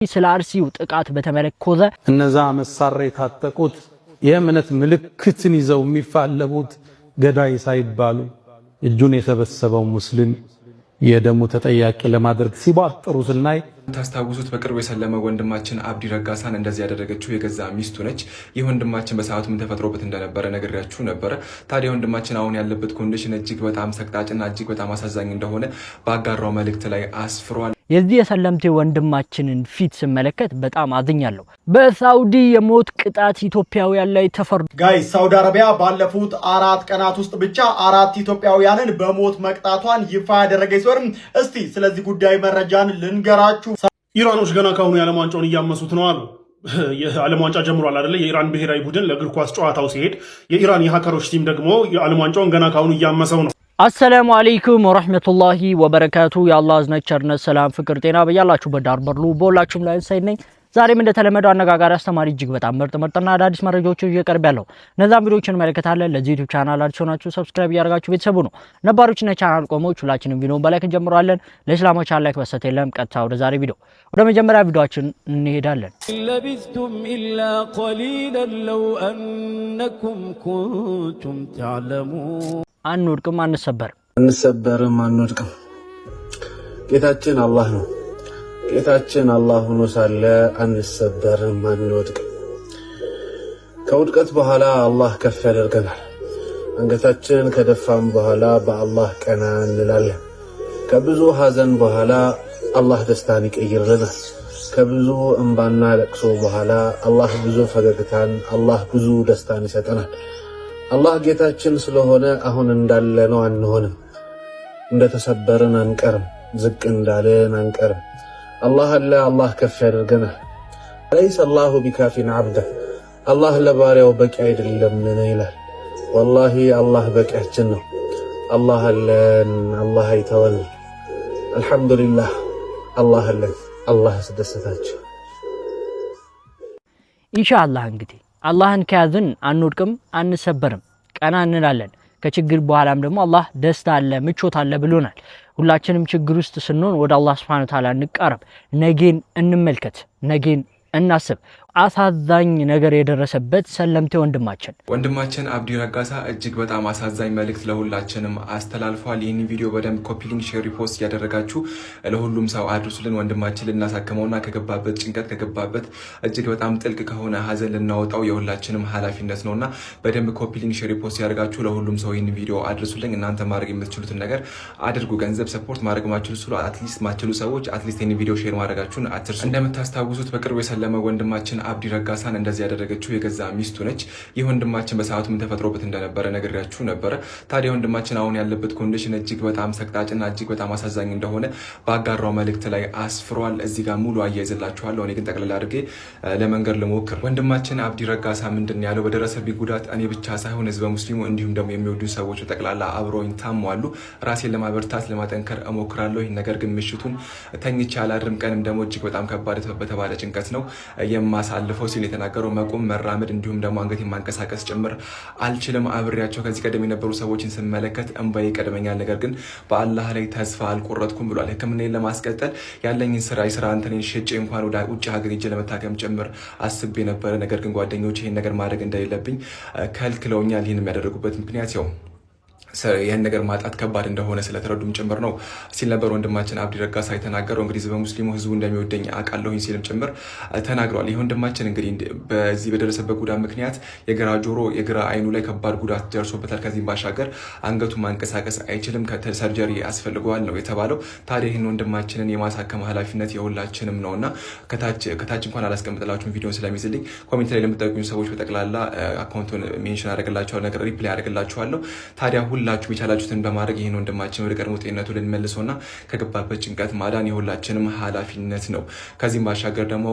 ስለ አርሲው ጥቃት በተመለከተ እነዛ መሳሪያ የታጠቁት የእምነት ምልክትን ይዘው የሚፋለሙት ገዳይ ሳይባሉ እጁን የሰበሰበው ሙስሊም የደሙ ተጠያቂ ለማድረግ ሲባጥሩ ስናይ ታስታውሱት በቅርቡ የሰለመ ወንድማችን አብዲ ረጋሳን እንደዚህ ያደረገችው የገዛ ሚስቱ ነች። ይህ ወንድማችን በሰዓቱ ምን ተፈጥሮበት እንደነበረ ነግሬያችሁ ነበር። ታዲያ ወንድማችን አሁን ያለበት ኮንዲሽን እጅግ በጣም ሰቅጣጭና እጅግ በጣም አሳዛኝ እንደሆነ ባጋራው መልእክት ላይ አስፍሯል። የዚህ የሰለምቴ ወንድማችንን ፊት ስመለከት በጣም አዝኛለሁ። በሳውዲ የሞት ቅጣት ኢትዮጵያውያን ላይ ተፈርዶ ጋይስ ሳውዲ አረቢያ ባለፉት 4 ቀናት ውስጥ ብቻ 4 ኢትዮጵያውያንን በሞት መቅጣቷን ይፋ ያደረገች ሲሆን እስቲ ስለዚህ ጉዳይ መረጃን ልንገራችሁ። ኢራኖች ገና ካሁኑ የዓለም ዋንጫውን እያመሱት ነው አሉ። የዓለም ዋንጫ ጀምሯል አይደለ? የኢራን ብሔራዊ ቡድን ለእግር ኳስ ጨዋታው ሲሄድ የኢራን የሃከሮች ቲም ደግሞ የዓለም ዋንጫውን ገና ካሁኑ እያመሰው ነው። አሰላሙ አለይኩም ወራህመቱላሂ ወበረካቱ። የአላህ እዝነት ቸርነት ሰላም ፍቅር ጤና በያላችሁበት ዳር በርሉ በሁላችሁም ላይ ሰይድ ነኝ። ዛሬም እንደተለመደው አነጋጋሪ አስተማሪ እጅግ በጣም ምርጥና አዳዲስ መረጃዎችን እየቀርብ ያለው እነዛን ቪዲዮዎችን እንመለከታለን። ለዚህ ዩቲዩብ ቻናል አዲስ ሆናችሁ ሰብስክራይብ ያደርጋችሁ ቤተሰቡ ነው። ነባሮችና ቻናል ቆሞች ሁላችንም ቪዲዮውን በላይክ እንጀምራለን። ለእስላሞች ቻናል ላይክ በሰተ የለም። ቀጥታ ወደ ዛሬ ቪዲዮ ወደ መጀመሪያ ቪዲዮአችን እንሄዳለን። ለቢስቱም ኢላ ቀሊላን ለው አንኩም ኩንቱም ተዕለሙን። አንወድቅም አንሰበርም አንወድቅም። ጌታችን አላህ ነው። ጌታችን አላህ ሆኖ ሳለ አንሰበርም አንወድቅም። ከውድቀት በኋላ አላህ ከፍ ያደርገናል። አንገታችን ከደፋም በኋላ በአላህ ቀና እንላለን። ከብዙ ሐዘን በኋላ አላህ ደስታን ይቀይርልናል። ከብዙ እንባና ለቅሶ በኋላ አላህ ብዙ ፈገግታን፣ አላህ ብዙ ደስታን ይሰጠናል። አላህ ጌታችን ስለሆነ አሁን እንዳለነው አንሆንም። እንደተሰበርን አንቀርም፣ ዝቅ እንዳለን አንቀርም። አላህ አለ፣ አላህ ከፍ ያደርገናል። አለይሰ አላሁ ቢካፊን ዓብደህ፣ አላህ ለባሪያው በቂ አይደለምን ይላል። ወላሂ አላህ በቂያችን ነው። አላህ አለን፣ አላህ አይተወንም። አልሐምዱሊላህ አላህ አለን፣ አላህ ያስደሰታችሁ። ኢንሻአላህ እንግዲህ አላህን ከያዝን አንወድቅም አንሰበርም፣ ቀና እንላለን። ከችግር በኋላም ደግሞ አላህ ደስታ አለ ምቾት አለ ብሎናል። ሁላችንም ችግር ውስጥ ስንሆን ወደ አላህ Subhanahu Wa Ta'ala እንቀርብ፣ ነገን እንመልከት፣ ነገን እናስብ። አሳዛኝ ነገር የደረሰበት ሰለምቴ ወንድማችን አብዲ ረጋሳ እጅግ በጣም አሳዛኝ መልእክት ለሁላችንም አስተላልፏል። ይህን ቪዲዮ በደንብ ኮፒ ሊንክ ሼር ሪፖስት ያደረጋችሁ ለሁሉም ሰው አድርሱልን። ወንድማችን ልናሳክመውና ከገባበት ጭንቀት ከገባበት እጅግ በጣም ጥልቅ ከሆነ ሀዘን ልናወጣው የሁላችንም ኃላፊነት ነውና በደንብ ኮፒ ሊንክ ሼር ሪፖስት ያደርጋችሁ ለሁሉም ሰው ይህን ቪዲዮ አድርሱልኝ። እናንተ ማድረግ የምትችሉትን ነገር አድርጉ። ገንዘብ ሰፖርት ማድረግ ማችሉ አትሊስት ማችሉ ሰዎች አትሊስት ይህን ቪዲዮ ሼር ማድረጋችሁን አትርሱ። እንደምታስታውሱት በቅርቡ የሰለመ ወንድማችን አብዲ ረጋሳን እንደዚህ ያደረገችው የገዛ ሚስቱ ነች። ይህ ወንድማችን በሰዓቱ ምን ተፈጥሮበት እንደነበረ ነግሬያችሁ ነበር። ታዲያ ወንድማችን አሁን ያለበት ኮንዲሽን እጅግ በጣም ሰቅጣጭና እጅግ በጣም አሳዛኝ እንደሆነ ባጋራው መልእክት ላይ አስፍሯል። እዚህ ጋር ሙሉ አያይዝላችኋለሁ። እኔ ግን ጠቅላላ አድርጌ ለመንገር ልሞክር። ወንድማችን አብዲ ረጋሳ ምንድን ያለው በደረሰብኝ ጉዳት እኔ ብቻ ሳይሆን ህዝበ ሙስሊሙ እንዲሁም ደግሞ የሚወዱ ሰዎች ጠቅላላ አብሮኝ ታሟሉ። ራሴን ለማበርታት ለማጠንከር እሞክራለሁ። ነገር ግን ምሽቱን ተኝቼ አላድርም። ቀንም ደግሞ እጅግ በጣም ከባድ በተባለ ጭንቀት ነው የማሳልፈው ሲል የተናገረው መቆም መራመድ እንዲሁም ደግሞ አንገት ማንቀሳቀስ ጭምር አልችልም። አብሬያቸው ከዚህ ቀደም የነበሩ ሰዎችን ስመለከት እንባዬ ይቀድመኛል። ነገር ግን በአላህ ላይ ተስፋ አልቆረጥኩም ብሏል። ሕክምናዬን ለማስቀጠል ያለኝን ስራ እንትኔን ሽጬ እንኳን ወደ ውጭ ሀገር ሄጄ ለመታከም ጭምር አስቤ ነበረ። ነገር ግን ጓደኞች ይህን ነገር ማድረግ እንደሌለብኝ ከልክለውኛል። ይህን የሚያደርጉበት ምክንያት ያው ይህን ነገር ማጣት ከባድ እንደሆነ ስለተረዱም ጭምር ነው ሲል ነበር ወንድማችን አብዲ ረጋሳ የተናገረው። እንግዲህ በሙስሊሙ ህዝቡ እንደሚወደኝ አውቃለሁኝ ሲልም ጭምር ተናግሯል። ይህ ወንድማችን እንግዲህ በዚህ በደረሰበት ጉዳት ምክንያት የግራ ጆሮ የግራ አይኑ ላይ ከባድ ጉዳት ደርሶበታል። ከዚህም ባሻገር አንገቱ ማንቀሳቀስ አይችልም፣ ሰርጀሪ ያስፈልገዋል ነው የተባለው። ታዲያ ይህን ወንድማችንን የማሳከም ኃላፊነት የሁላችንም ነውና ከታች እንኳን አላስቀምጥላችሁም ቪዲዮን ስለሚዝልኝ ኮሜንት ላይ ለምትጠይቁኝ ሰዎች በጠቅላላ አካውንቱን ሜንሽን አደርግላችኋለሁ፣ ነገር ሪፕላይ አደርግላችኋለሁ። ታዲያ ሁላችሁ የቻላችሁትን በማድረግ ይህን ወንድማችን ወደ ቀድሞ ጤንነቱ ልንመልሰውና ከገባበት ጭንቀት ማዳን የሁላችንም ኃላፊነት ነው። ከዚህም ባሻገር ደግሞ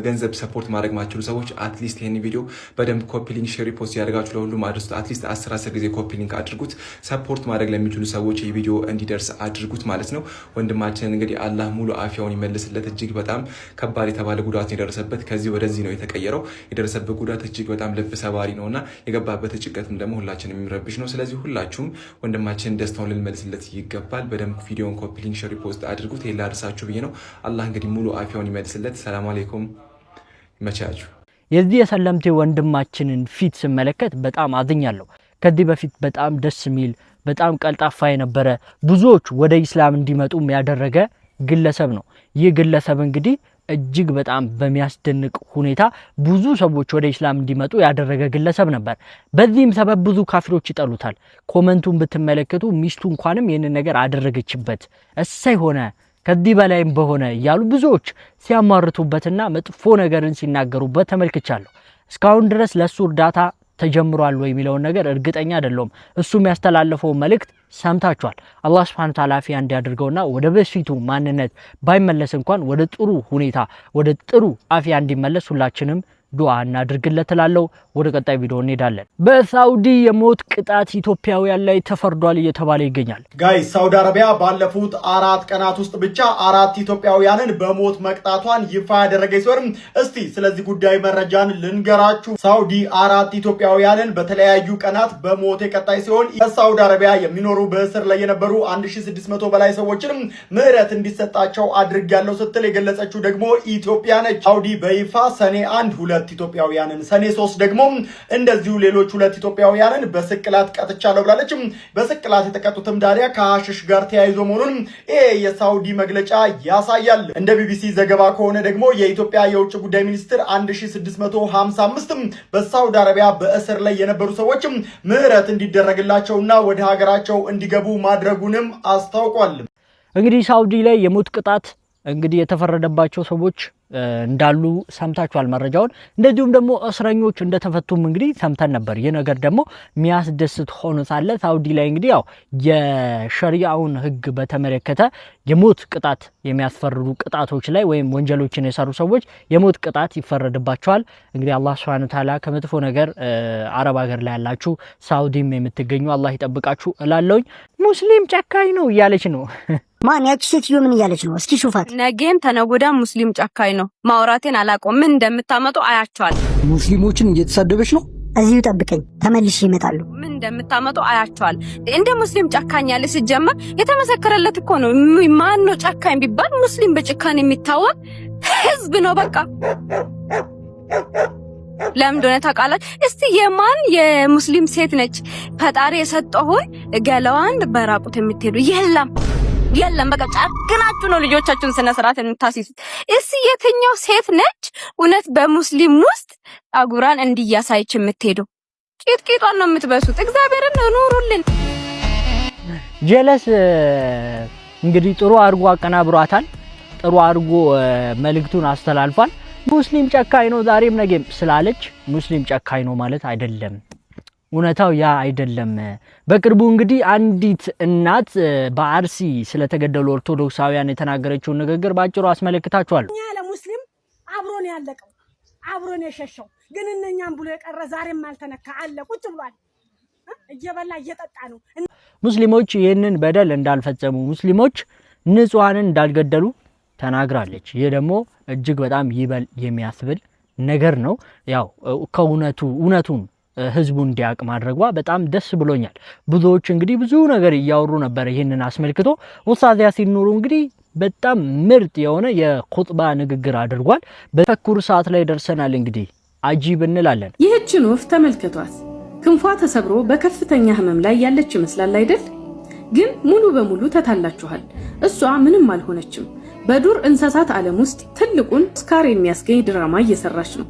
ገንዘብ ሰፖርት ማድረግ ማችሉ ሰዎች አትሊስት ይህን ቪዲዮ በደንብ ኮፒ ሊንክ ሼር ሪፖስት ያደርጋችሁ ለሁሉም አድርሱት። አትሊስት 10 ጊዜ ኮፒ ሊንክ አድርጉት። ሰፖርት ማድረግ ለሚችሉ ሰዎች ይህ ቪዲዮ እንዲደርስ አድርጉት ማለት ነው። ወንድማችንን እንግዲህ አላህ ሙሉ አፊያውን ይመልስለት። እጅግ በጣም ከባድ የተባለ ጉዳት ነው የደረሰበት። ከዚህ ወደዚህ ነው የተቀየረው። የደረሰበት ጉዳት እጅግ በጣም ልብ ሰባሪ ነውና የገባበት ጭንቀትም ደግሞ ሁላችንም የሚረብሽ ነው። ስለዚህ ሁላችሁ ሁላችሁም ወንድማችን ደስታውን ልንመልስለት ይገባል። በደንብ ቪዲዮን ኮፒ ሊንክ ሼር ሪፖስት አድርጉት። ይሄን ላድርሳችሁ ብዬ ነው። አላህ እንግዲህ ሙሉ አፊያውን ይመልስለት። ሰላም አለይኩም ይመቻችሁ። የዚህ የሰለምቴ ወንድማችንን ፊት ስመለከት በጣም አዝኛለሁ። ከዚህ በፊት በጣም ደስ የሚል በጣም ቀልጣፋ የነበረ ብዙዎች ወደ ኢስላም እንዲመጡ ያደረገ ግለሰብ ነው። ይህ ግለሰብ እንግዲህ እጅግ በጣም በሚያስደንቅ ሁኔታ ብዙ ሰዎች ወደ ኢስላም እንዲመጡ ያደረገ ግለሰብ ነበር። በዚህም ሰበብ ብዙ ካፊሮች ይጠሉታል። ኮመንቱን ብትመለከቱ ሚስቱ እንኳንም ይህንን ነገር አደረገችበት እሰይ ሆነ ከዚህ በላይም በሆነ እያሉ ብዙዎች ሲያማርቱበትና መጥፎ ነገርን ሲናገሩበት ተመልክቻለሁ። እስካሁን ድረስ ለሱ እርዳታ ተጀምሯል ወይ የሚለውን ነገር እርግጠኛ አይደለሁም። እሱም ያስተላለፈው መልእክት ሰምታችኋል። አላህ Subhanahu Ta'ala አፊያ እንዲያደርገውና ወደ በፊቱ ማንነት ባይመለስ እንኳን ወደ ጥሩ ሁኔታ ወደ ጥሩ አፊያ እንዲመለስ ሁላችንም ዱዓ እናድርግለት እላለሁ። ወደ ቀጣይ ቪዲዮ እንሄዳለን። በሳውዲ የሞት ቅጣት ኢትዮጵያውያን ላይ ተፈርዷል እየተባለ ይገኛል። ጋይስ ሳውዲ አረቢያ ባለፉት 4 ቀናት ውስጥ ብቻ 4 ኢትዮጵያውያንን በሞት መቅጣቷን ይፋ ያደረገች ሲሆን እስቲ ስለዚህ ጉዳይ መረጃን ልንገራችሁ። ሳውዲ 4 ኢትዮጵያውያንን በተለያዩ ቀናት በሞት የቀጣይ ሲሆን በሳውዲ አረቢያ የሚኖሩ በእስር ላይ የነበሩ 1600 በላይ ሰዎችን ምህረት እንዲሰጣቸው አድርጋለሁ ስትል የገለጸችው ደግሞ ኢትዮጵያ ነች። ሳውዲ በይፋ ሰኔ 1 2 ኢትዮጵያውያንን ሰኔ 3 ደግሞ እንደዚሁ ሌሎች 2 ኢትዮጵያውያንን በስቅላት ቀጥቻለሁ ብላለች። በስቅላት የተቀጡትም ዳሪያ ከሐሽሽ ጋር ተያይዞ መሆኑን የሳውዲ መግለጫ ያሳያል። እንደ ቢቢሲ ዘገባ ከሆነ ደግሞ የኢትዮጵያ የውጭ ጉዳይ ሚኒስትር 1655 በሳውዲ አረቢያ በእስር ላይ የነበሩ ሰዎች ምህረት እንዲደረግላቸውና ወደ ሀገራቸው እንዲገቡ ማድረጉንም አስታውቋል። እንግዲህ ሳውዲ ላይ የሞት ቅጣት እንግዲህ የተፈረደባቸው ሰዎች እንዳሉ ሰምታችኋል መረጃውን። እንደዚሁም ደግሞ እስረኞች እንደተፈቱም እንግዲህ ሰምተን ነበር። ይህ ነገር ደግሞ የሚያስደስት ሆኖ ሳለ ሳውዲ ላይ እንግዲህ ያው የሸሪዓውን ሕግ በተመለከተ የሞት ቅጣት የሚያስፈርዱ ቅጣቶች ላይ ወይም ወንጀሎችን የሰሩ ሰዎች የሞት ቅጣት ይፈረድባቸዋል። እንግዲህ አላህ Subhanahu Ta'ala ከመጥፎ ነገር አረብ ሀገር ላይ ያላችሁ ሳውዲም የምትገኙ አላህ ይጠብቃችሁ እላለሁኝ። ሙስሊም ጨካኝ ነው እያለች ነው። ማን ያቺ ሴትዮ ምን እያለች ነው? እስኪ ሹፋት። ነገም ተነጎዳ ሙስሊም ጨካኝ ነው። ማውራቴን አላቆም። ምን እንደምታመጡ አያቸዋል። ሙስሊሞችን እየተሳደበች ነው። እዚሁ ጠብቀኝ፣ ተመልሼ ይመጣሉ። ምን እንደምታመጡ አያቸዋል። እንደ ሙስሊም ጨካኝ ያለ ሲጀመር የተመሰከረለት እኮ ነው። ማን ነው ጨካኝ ቢባል ሙስሊም በጭካኔ የሚታወቅ ህዝብ ነው። በቃ ለምን እንደሆነ ታውቃላችሁ? እስቲ የማን የሙስሊም ሴት ነች ፈጣሪ የሰጠውን ገለዋን በራቁት የምትሄዱ? የለም በቃ ጨክናችሁ ነው ልጆቻችሁን ስነ ስርዓት የምታስይዙት። እስቲ የትኛው ሴት ነች እውነት በሙስሊም ውስጥ አጉራን እንዲያሳይች የምትሄዱ? ቂጥቂጧን ነው የምትበሱት። እግዚአብሔርን ኑሩልን። ጀለስ እንግዲህ ጥሩ አድርጎ አቀናብሯታል። ጥሩ አድርጎ መልእክቱን አስተላልፏል። ሙስሊም ጨካኝ ነው ዛሬም ነገም ስላለች ሙስሊም ጨካኝ ነው ማለት አይደለም። እውነታው ያ አይደለም። በቅርቡ እንግዲህ አንዲት እናት በአርሲ ስለተገደሉ ኦርቶዶክሳውያን የተናገረችውን ንግግር ባጭሩ አስመለክታችኋለሁ። እኛ ለሙስሊም አብሮን ያለቀው አብሮን የሸሸው ግን እነኛም ብሎ የቀረ ዛሬም አልተነካ አለ ቁጭ ብሏል። እየበላ እየጠጣ ነው። ሙስሊሞች ይህንን በደል እንዳልፈጸሙ ሙስሊሞች ንጹሃንን እንዳልገደሉ ተናግራለች። ይህ ደግሞ እጅግ በጣም ይበል የሚያስብል ነገር ነው። ያው እውነቱን ህዝቡ እንዲያውቅ ማድረጓ በጣም ደስ ብሎኛል። ብዙዎች እንግዲህ ብዙ ነገር እያወሩ ነበር ይሄንን አስመልክቶ። ኡስታዝ ያሲን ኑሩ እንግዲህ በጣም ምርጥ የሆነ የኹጥባ ንግግር አድርጓል። በተኩር ሰዓት ላይ ደርሰናል። እንግዲህ አጂብ እንላለን። ይህችን ወፍ ተመልከቷት። ክንፏ ተሰብሮ በከፍተኛ ህመም ላይ ያለች ይመስላል አይደል? ግን ሙሉ በሙሉ ተታላችኋል። እሷ ምንም አልሆነችም። በዱር እንስሳት ዓለም ውስጥ ትልቁን ስካር የሚያስገኝ ድራማ እየሰራች ነው።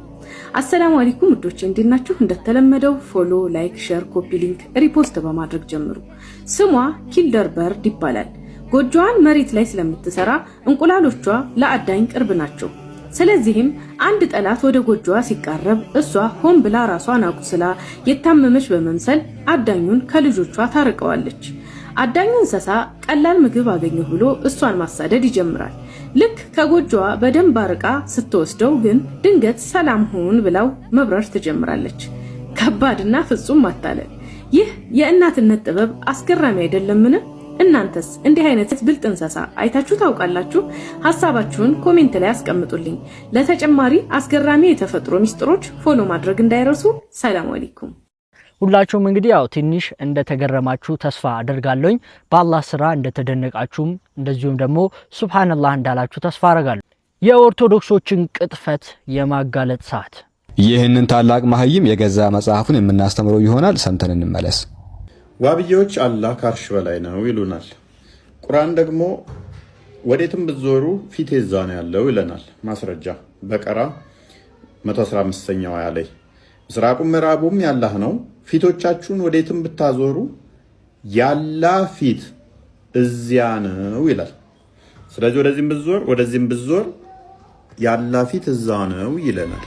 አሰላሙ አለይኩም ውዶቼ፣ እንዴናችሁ? እንደተለመደው ፎሎ፣ ላይክ፣ ሼር፣ ኮፒ ሊንክ፣ ሪፖስት በማድረግ ጀምሩ። ስሟ ኪልደርበርድ ይባላል። ጎጆዋን መሬት ላይ ስለምትሰራ እንቁላሎቿ ለአዳኝ ቅርብ ናቸው። ስለዚህም አንድ ጠላት ወደ ጎጆዋ ሲቃረብ እሷ ሆን ብላ ራሷን አቁስላ የታመመች በመምሰል አዳኙን ከልጆቿ ታርቀዋለች። አዳኙ እንስሳ ቀላል ምግብ አገኘሁ ብሎ እሷን ማሳደድ ይጀምራል። ልክ ከጎጆዋ በደንብ አርቃ ስትወስደው ግን ድንገት ሰላም ሁን ብላው መብረር ትጀምራለች። ከባድና ፍጹም ማታለል። ይህ የእናትነት ጥበብ አስገራሚ አይደለምን? እናንተስ እንዲህ አይነት ብልጥ እንስሳ አይታችሁ ታውቃላችሁ? ሐሳባችሁን ኮሜንት ላይ አስቀምጡልኝ። ለተጨማሪ አስገራሚ የተፈጥሮ ሚስጥሮች ፎሎ ማድረግ እንዳይረሱ። ሰላም አለይኩም። ሁላችሁም እንግዲህ ያው ትንሽ እንደተገረማችሁ ተስፋ አደርጋለሁኝ። በአላህ ስራ እንደተደነቃችሁም እንደዚሁም ደግሞ ሱብሃንአላህ እንዳላችሁ ተስፋ አደርጋለሁ። የኦርቶዶክሶችን ቅጥፈት የማጋለጥ ሰዓት። ይህንን ታላቅ መሀይም የገዛ መጽሐፉን የምናስተምረው ይሆናል። ሰምተን እንመለስ። ዋብዮች አላህ ከአርሽ በላይ ነው ይሉናል። ቁርአን ደግሞ ወዴትም ብትዞሩ ፊቴ እዛ ነው ያለው ይለናል። ማስረጃ በቀራ 115ኛው አያ ላይ ምስራቁም ምዕራቡም ያላህ ነው፣ ፊቶቻችሁን ወዴትም ብታዞሩ ያላህ ፊት እዚያ ነው ይላል። ስለዚህ ወደዚህም ብትዞር ያላህ ፊት እዛ ነው ይለናል።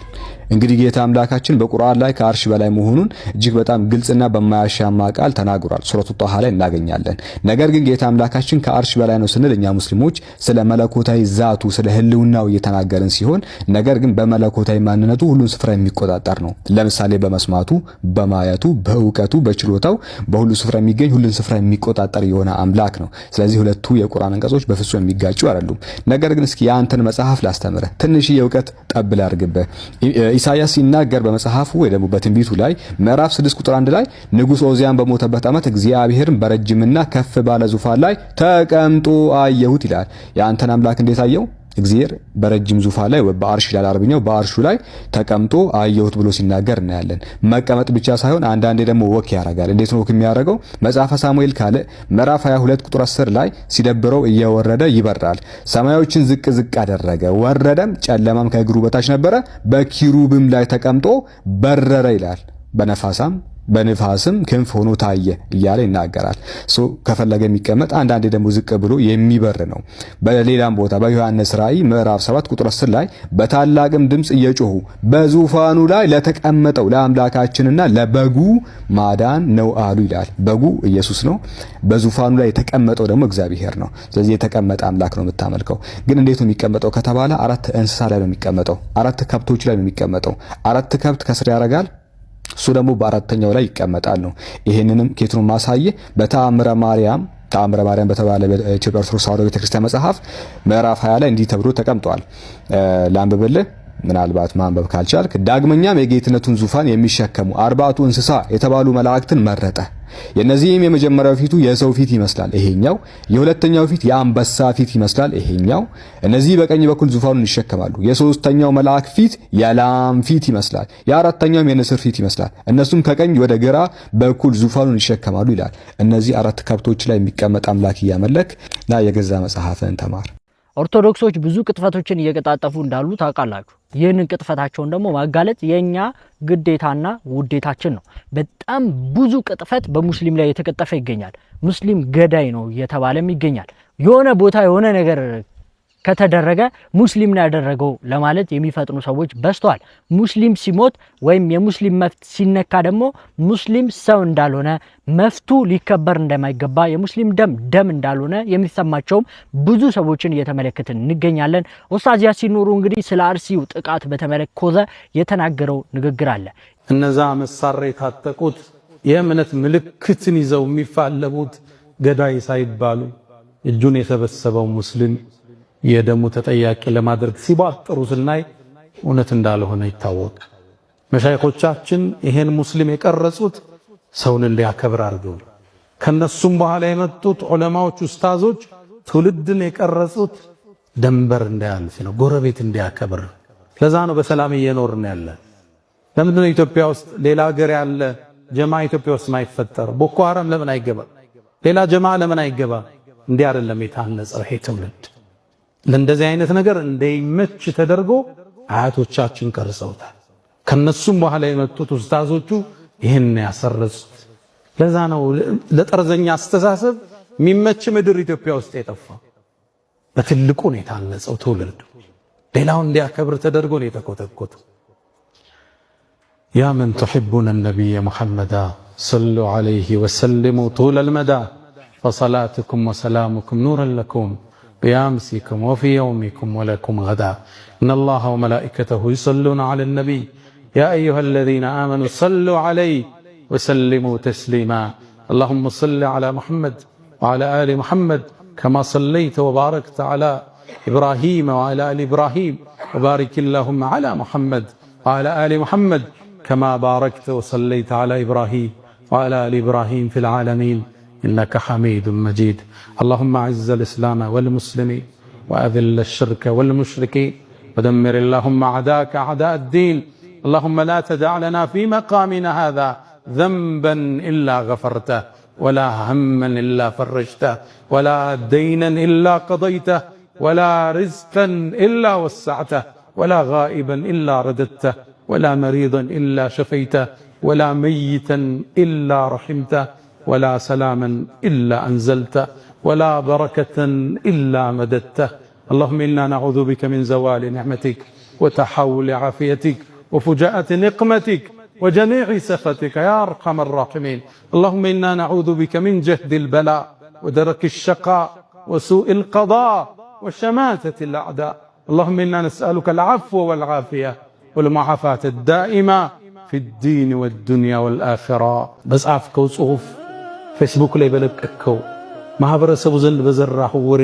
እንግዲህ ጌታ አምላካችን በቁርአን ላይ ከአርሽ በላይ መሆኑን እጅግ በጣም ግልጽና በማያሻማ ቃል ተናግሯል። ሱረቱ ጣሃ ላይ እናገኛለን። ነገር ግን ጌታ አምላካችን ከአርሽ በላይ ነው ስንል እኛ ሙስሊሞች ስለ መለኮታዊ ዛቱ ስለ ህልውናው እየተናገርን ሲሆን ነገር ግን በመለኮታዊ ማንነቱ ሁሉን ስፍራ የሚቆጣጠር ነው። ለምሳሌ በመስማቱ፣ በማየቱ፣ በእውቀቱ፣ በችሎታው በሁሉ ስፍራ የሚገኝ ሁሉን ስፍራ የሚቆጣጠር የሆነ አምላክ ነው። ስለዚህ ሁለቱ የቁርአን አንቀጾች በፍጹም የሚጋጩ አይደሉም። ነገር ግን እስኪ ያንተን መጽሐፍ ላስተምርህ፣ ትንሽ የእውቀት ጠብል አድርግብህ። ኢሳያስ ሲናገር በመጽሐፉ ወይ ደግሞ በትንቢቱ ላይ ምዕራፍ 6 ቁጥር 1 ላይ ንጉሥ ኦዚያን በሞተበት ዓመት እግዚአብሔርን በረጅምና ከፍ ባለ ዙፋን ላይ ተቀምጦ አየሁት ይላል። የአንተን አምላክ እንዴት አየው? እግዚአብሔር በረጅም ዙፋን ላይ በአርሽ ይላል አረብኛው፣ በአርሹ ላይ ተቀምጦ አየሁት ብሎ ሲናገር እናያለን። መቀመጥ ብቻ ሳይሆን አንዳንዴ ደግሞ ወክ ያደርጋል። እንዴት ነው ወክ የሚያደርገው? መጽሐፈ ሳሙኤል ካለ ምዕራፍ 22 ቁጥር 10 ላይ ሲደብረው እየወረደ ይበራል። ሰማዮችን ዝቅ ዝቅ አደረገ፣ ወረደም፣ ጨለማም ከእግሩ በታች ነበረ፣ በኪሩብም ላይ ተቀምጦ በረረ ይላል። በነፋስም ክንፍ ሆኖ ታየ እያለ ይናገራል። ከፈለገ የሚቀመጥ አንዳንዴ ደግሞ ዝቅ ብሎ የሚበር ነው። በሌላም ቦታ በዮሐንስ ራእይ ምዕራፍ 7 ቁጥር 10 ላይ በታላቅም ድምጽ እየጮሁ በዙፋኑ ላይ ለተቀመጠው ለአምላካችንና ለበጉ ማዳን ነው አሉ ይላል። በጉ ኢየሱስ ነው። በዙፋኑ ላይ የተቀመጠው ደግሞ እግዚአብሔር ነው። ስለዚህ የተቀመጠ አምላክ ነው የምታመልከው። ግን እንዴት ነው የሚቀመጠው ከተባለ አራት እንስሳ ላይ ነው የሚቀመጠው። አራት ከብቶች ላይ ነው የሚቀመጠው። አራት ከብት ከስር ያረጋል፣ እሱ ደግሞ በአራተኛው ላይ ይቀመጣል ነው። ይሄንንም ኬትኑ ማሳየ በተአምረ ማርያም በተባለ በኢትዮጵያ ኦርቶዶክስ ተዋሕዶ ቤተክርስቲያን መጽሐፍ ምዕራፍ 20 ላይ እንዲህ ተብሎ ተቀምጧል። ላንብብልህ ምናልባት ማንበብ ካልቻልክ። ዳግመኛም የጌትነቱን ዙፋን የሚሸከሙ 40ቱ እንስሳ የተባሉ መላእክትን መረጠ። የነዚህም የመጀመሪያው ፊቱ የሰው ፊት ይመስላል፣ ይሄኛው የሁለተኛው ፊት የአንበሳ ፊት ይመስላል፣ ይሄኛው። እነዚህ በቀኝ በኩል ዙፋኑን ይሸከማሉ። የሶስተኛው መልአክ ፊት የላም ፊት ይመስላል፣ የአራተኛውም የንስር ፊት ይመስላል። እነሱም ከቀኝ ወደ ግራ በኩል ዙፋኑን ይሸከማሉ ይላል። እነዚህ አራት ከብቶች ላይ የሚቀመጥ አምላክ እያመለክ ና የገዛ መጽሐፍን ተማር። ኦርቶዶክሶች ብዙ ቅጥፈቶችን እየቀጣጠፉ እንዳሉ ታውቃላችሁ። ይህንን ቅጥፈታቸውን ደግሞ ማጋለጥ የኛ ግዴታና ውዴታችን ነው። በጣም ብዙ ቅጥፈት በሙስሊም ላይ የተቀጠፈ ይገኛል። ሙስሊም ገዳይ ነው እየተባለም ይገኛል። የሆነ ቦታ የሆነ ነገር ከተደረገ ሙስሊም ነው ያደረገው ለማለት የሚፈጥኑ ሰዎች በዝተዋል። ሙስሊም ሲሞት ወይም የሙስሊም መብት ሲነካ ደግሞ ሙስሊም ሰው እንዳልሆነ፣ መፍቱ ሊከበር እንደማይገባ፣ የሙስሊም ደም እንዳልሆነ የሚሰማቸውም ብዙ ሰዎችን እየተመለከትን እንገኛለን። ኡስታዝ ያሲን ኑሩ እንግዲህ ስለ አርሲው ጥቃት በተመለከተ የተናገረው ንግግር አለ። እነዛ መሳሪያ የታጠቁት የእምነት ምልክትን ይዘው የሚፋለሙት ገዳይ ሳይባሉ እጁን የሰበሰበው ሙስሊም የደሙ ተጠያቂ ለማድረግ ሲባጥሩ ስናይ እውነት እንዳልሆነ ይታወቃል። መሻይኾቻችን ይሄን ሙስሊም የቀረጹት ሰውን እንዲያከብር አድርገው፣ ከነሱም በኋላ የመጡት ዑለማዎች ኡስታዞች ትውልድን የቀረጹት ደንበር እንዳያልፍ ነው፣ ጎረቤት እንዲያከብር። ለዛ ነው በሰላም እየኖርን ያለ። ለምንድን ነው ኢትዮጵያ ውስጥ ሌላ ሀገር ያለ ጀማ ኢትዮጵያ ውስጥ ማይፈጠር? ቦኮ ሐራም ለምን አይገባ? ሌላ ጀማ ለምን አይገባ? እንዲህ አይደለም የታነጸው ይሄ ትውልድ። ለእንደዚህ አይነት ነገር እንደይመች ተደርጎ አያቶቻችን ቀርጸውታል። ከነሱም በኋላ የመጡት ኡስታዞቹ ይህን ያሰረጹት። ለዛ ነው ለጠርዘኛ አስተሳሰብ የሚመች ምድር ኢትዮጵያ ውስጥ የጠፋው። በትልቁ ነው የታነጸው ትውልድ። ሌላው እንዲያከብር ተደርጎ ነው የተኮተኮተው። ያ መን ተሕቡነ ነቢየ ሙሐመዳ ሰሉ ዐለይሂ ወሰልሙ ጡለል መዳ ፈሰላቱኩም ወሰላሙኩም ኑረን ለኩም بأمسكم وفي يومكم ولكم غدا إن الله وملائكته يصلون على النبي يا أيها الذين آمنوا صلوا عليه وسلموا تسليما اللهم صل على محمد وعلى آل محمد كما صليت وباركت على إبراهيم وعلى آل إبراهيم وبارك اللهم على محمد وعلى آل محمد كما باركت وصليت على إبراهيم وعلى آل إبراهيم في العالمين إنك حميد مجيد. اللهم أعز الإسلام والمسلمين وأذل الشرك والمشركين ودمر اللهم أعداءك أعداء الدين. اللهم لا تدع لنا في مقامنا هذا ذنبا إلا غفرته ولا هما إلا فرجته ولا دينا إلا قضيته ولا رزقا إلا وسعته ولا غائبا إلا رددته ولا مريضا إلا شفيته ولا ميتا إلا رحمته ولا سلاما إلا أنزلته ولا بركة إلا مددته. اللهم إنا نعوذ بك من زوال نعمتك وتحول عافيتك وفجاءة نقمتك وجميع سخطك يا أرحم الراحمين. اللهم إنا نعوذ بك من جهد البلاء ودرك الشقاء وسوء القضاء وشماتة الأعداء. اللهم إنا نسألك العفو والعافية والمعافاة الدائمة في الدين والدنيا والآخرة. بس عفكو صوف فيسبوك لي بلبككو ማህበረሰቡ ዘንድ በዘራሁ ወሬ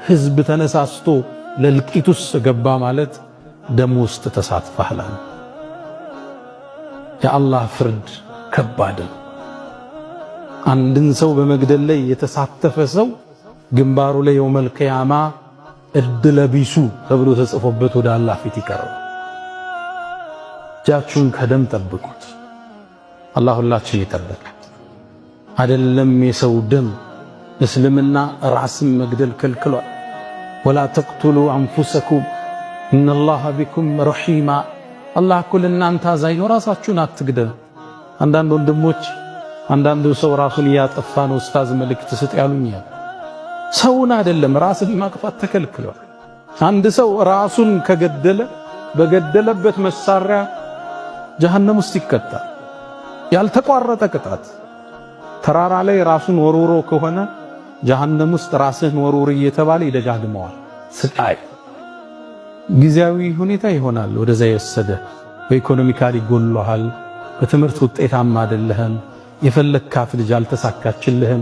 ህዝብ ተነሳስቶ ለልቂቱስ ገባ ማለት ደም ውስጥ ተሳትፈሃል። የአላህ ፍርድ ከባድ ነው። አንድን ሰው በመግደል ላይ የተሳተፈ ሰው ግንባሩ ላይ የውመል ቂያማ እድለቢሱ ተብሎ ተጽፎበት ወደ አላህ ፊት ይቀርባል። እጃችሁን ከደም ጠብቁት። አላህ ሁላችን ይጠብቅ። አይደለም የሰው ደም እስልምና ራስን መግደል ከልክሏል። ወላ ተቅቱሉ አንፉሰኩም ኢነላሃ ቢኩም ረሒማ። አላህ እኮ ለእናንተ አዛኝ ነው፣ ራሳችሁን አትግደሉ። አንዳንድ ወንድሞች አንዳንዱ ሰው ራሱን እያጠፋ ነው ኡስታዝ መልእክት ስጥ ያሉኛል። ሰውን አይደለም ራስን ማጥፋት ተከልክሏል። አንድ ሰው ራሱን ከገደለ በገደለበት መሳሪያ ጀሃነም ውስጥ ይቀጣል። ያልተቋረጠ ቅጣት። ተራራ ላይ ራሱን ወርውሮ ከሆነ ጀሃነም ውስጥ ራስህን ወርውር እየተባለ ይደጋግመዋል። ስቃይ ጊዜያዊ ሁኔታ ይሆናል ወደዛ የወሰደ። በኢኮኖሚካሊ ጎልሏል፣ በትምህርት ውጤታማ አይደለህም፣ የፈለግካት ልጅ አልተሳካችልህም።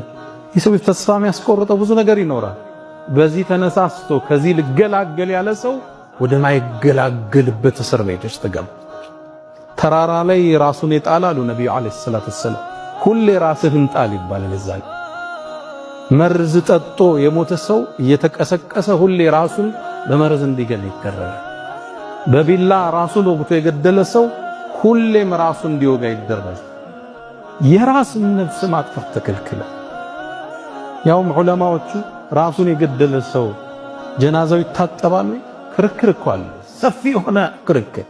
የሰው ተስፋ የሚያስቆርጠው ብዙ ነገር ይኖራል። በዚህ ተነሳስቶ ከዚህ ልገላገል ያለ ሰው ወደ ማይገላገልበት እስር ቤት ውስጥ ገባ። ተራራ ላይ ራሱን የጣላሉ ነብዩ አለይሂ ሰላቱ ወሰለም። ሁሌ ራስህን ጣል ይባላል። እዛ መርዝ ጠጦ የሞተ ሰው እየተቀሰቀሰ ሁሌ ራሱን በመርዝ እንዲገል ይደረጋል። በቢላ ራሱን ወግቶ የገደለ ሰው ሁሌም ራሱን እንዲወጋ ይደረጋል። የራስን ነፍስ ማጥፋት ተከልክለ። ያውም ዑለማዎቹ ራሱን የገደለ ሰው ጀናዛው ይታጠባል? ክርክር እኮ አለ። ሰፊ የሆነ ክርክር።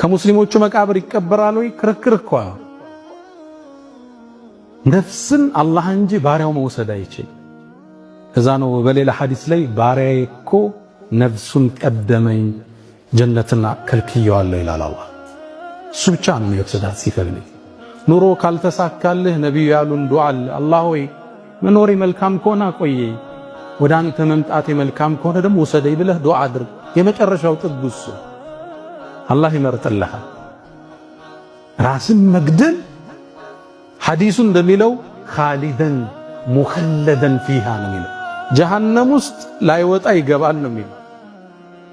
ከሙስሊሞቹ መቃብር ይቀበራል ወይ? ክርክር እኮ አለ። ነፍስን አላህ እንጂ ባሪያው መውሰድ አይችልም። ከዛ ነው በሌላ ሐዲስ ላይ ባሪያዬ እኮ ነፍሱን ቀደመኝ ጀነትና ከልክየዋለሁ ይላል አላህ። እሱ ብቻ ነው የሚወስዳት ሲፈልግ። ኑሮ ካልተሳካልህ ነብዩ ያሉን ዱዓ አለ። አላህ ሆይ መኖሬ መልካም ከሆነ አቆየኝ፣ ወደ አንተ መምጣቴ መልካም ከሆነ ደግሞ ውሰደኝ ብለህ ዱዓ አድርግ። የመጨረሻው ጥግ እሱ አላህ ይመርጥልሃል። ራስን መግደል ሐዲሱ እንደሚለው ኻሊደን ሙኸለደን ፊሃ ነው የሚለው። ጀሃነም ውስጥ ላይወጣ ይገባል ነው የሚለው።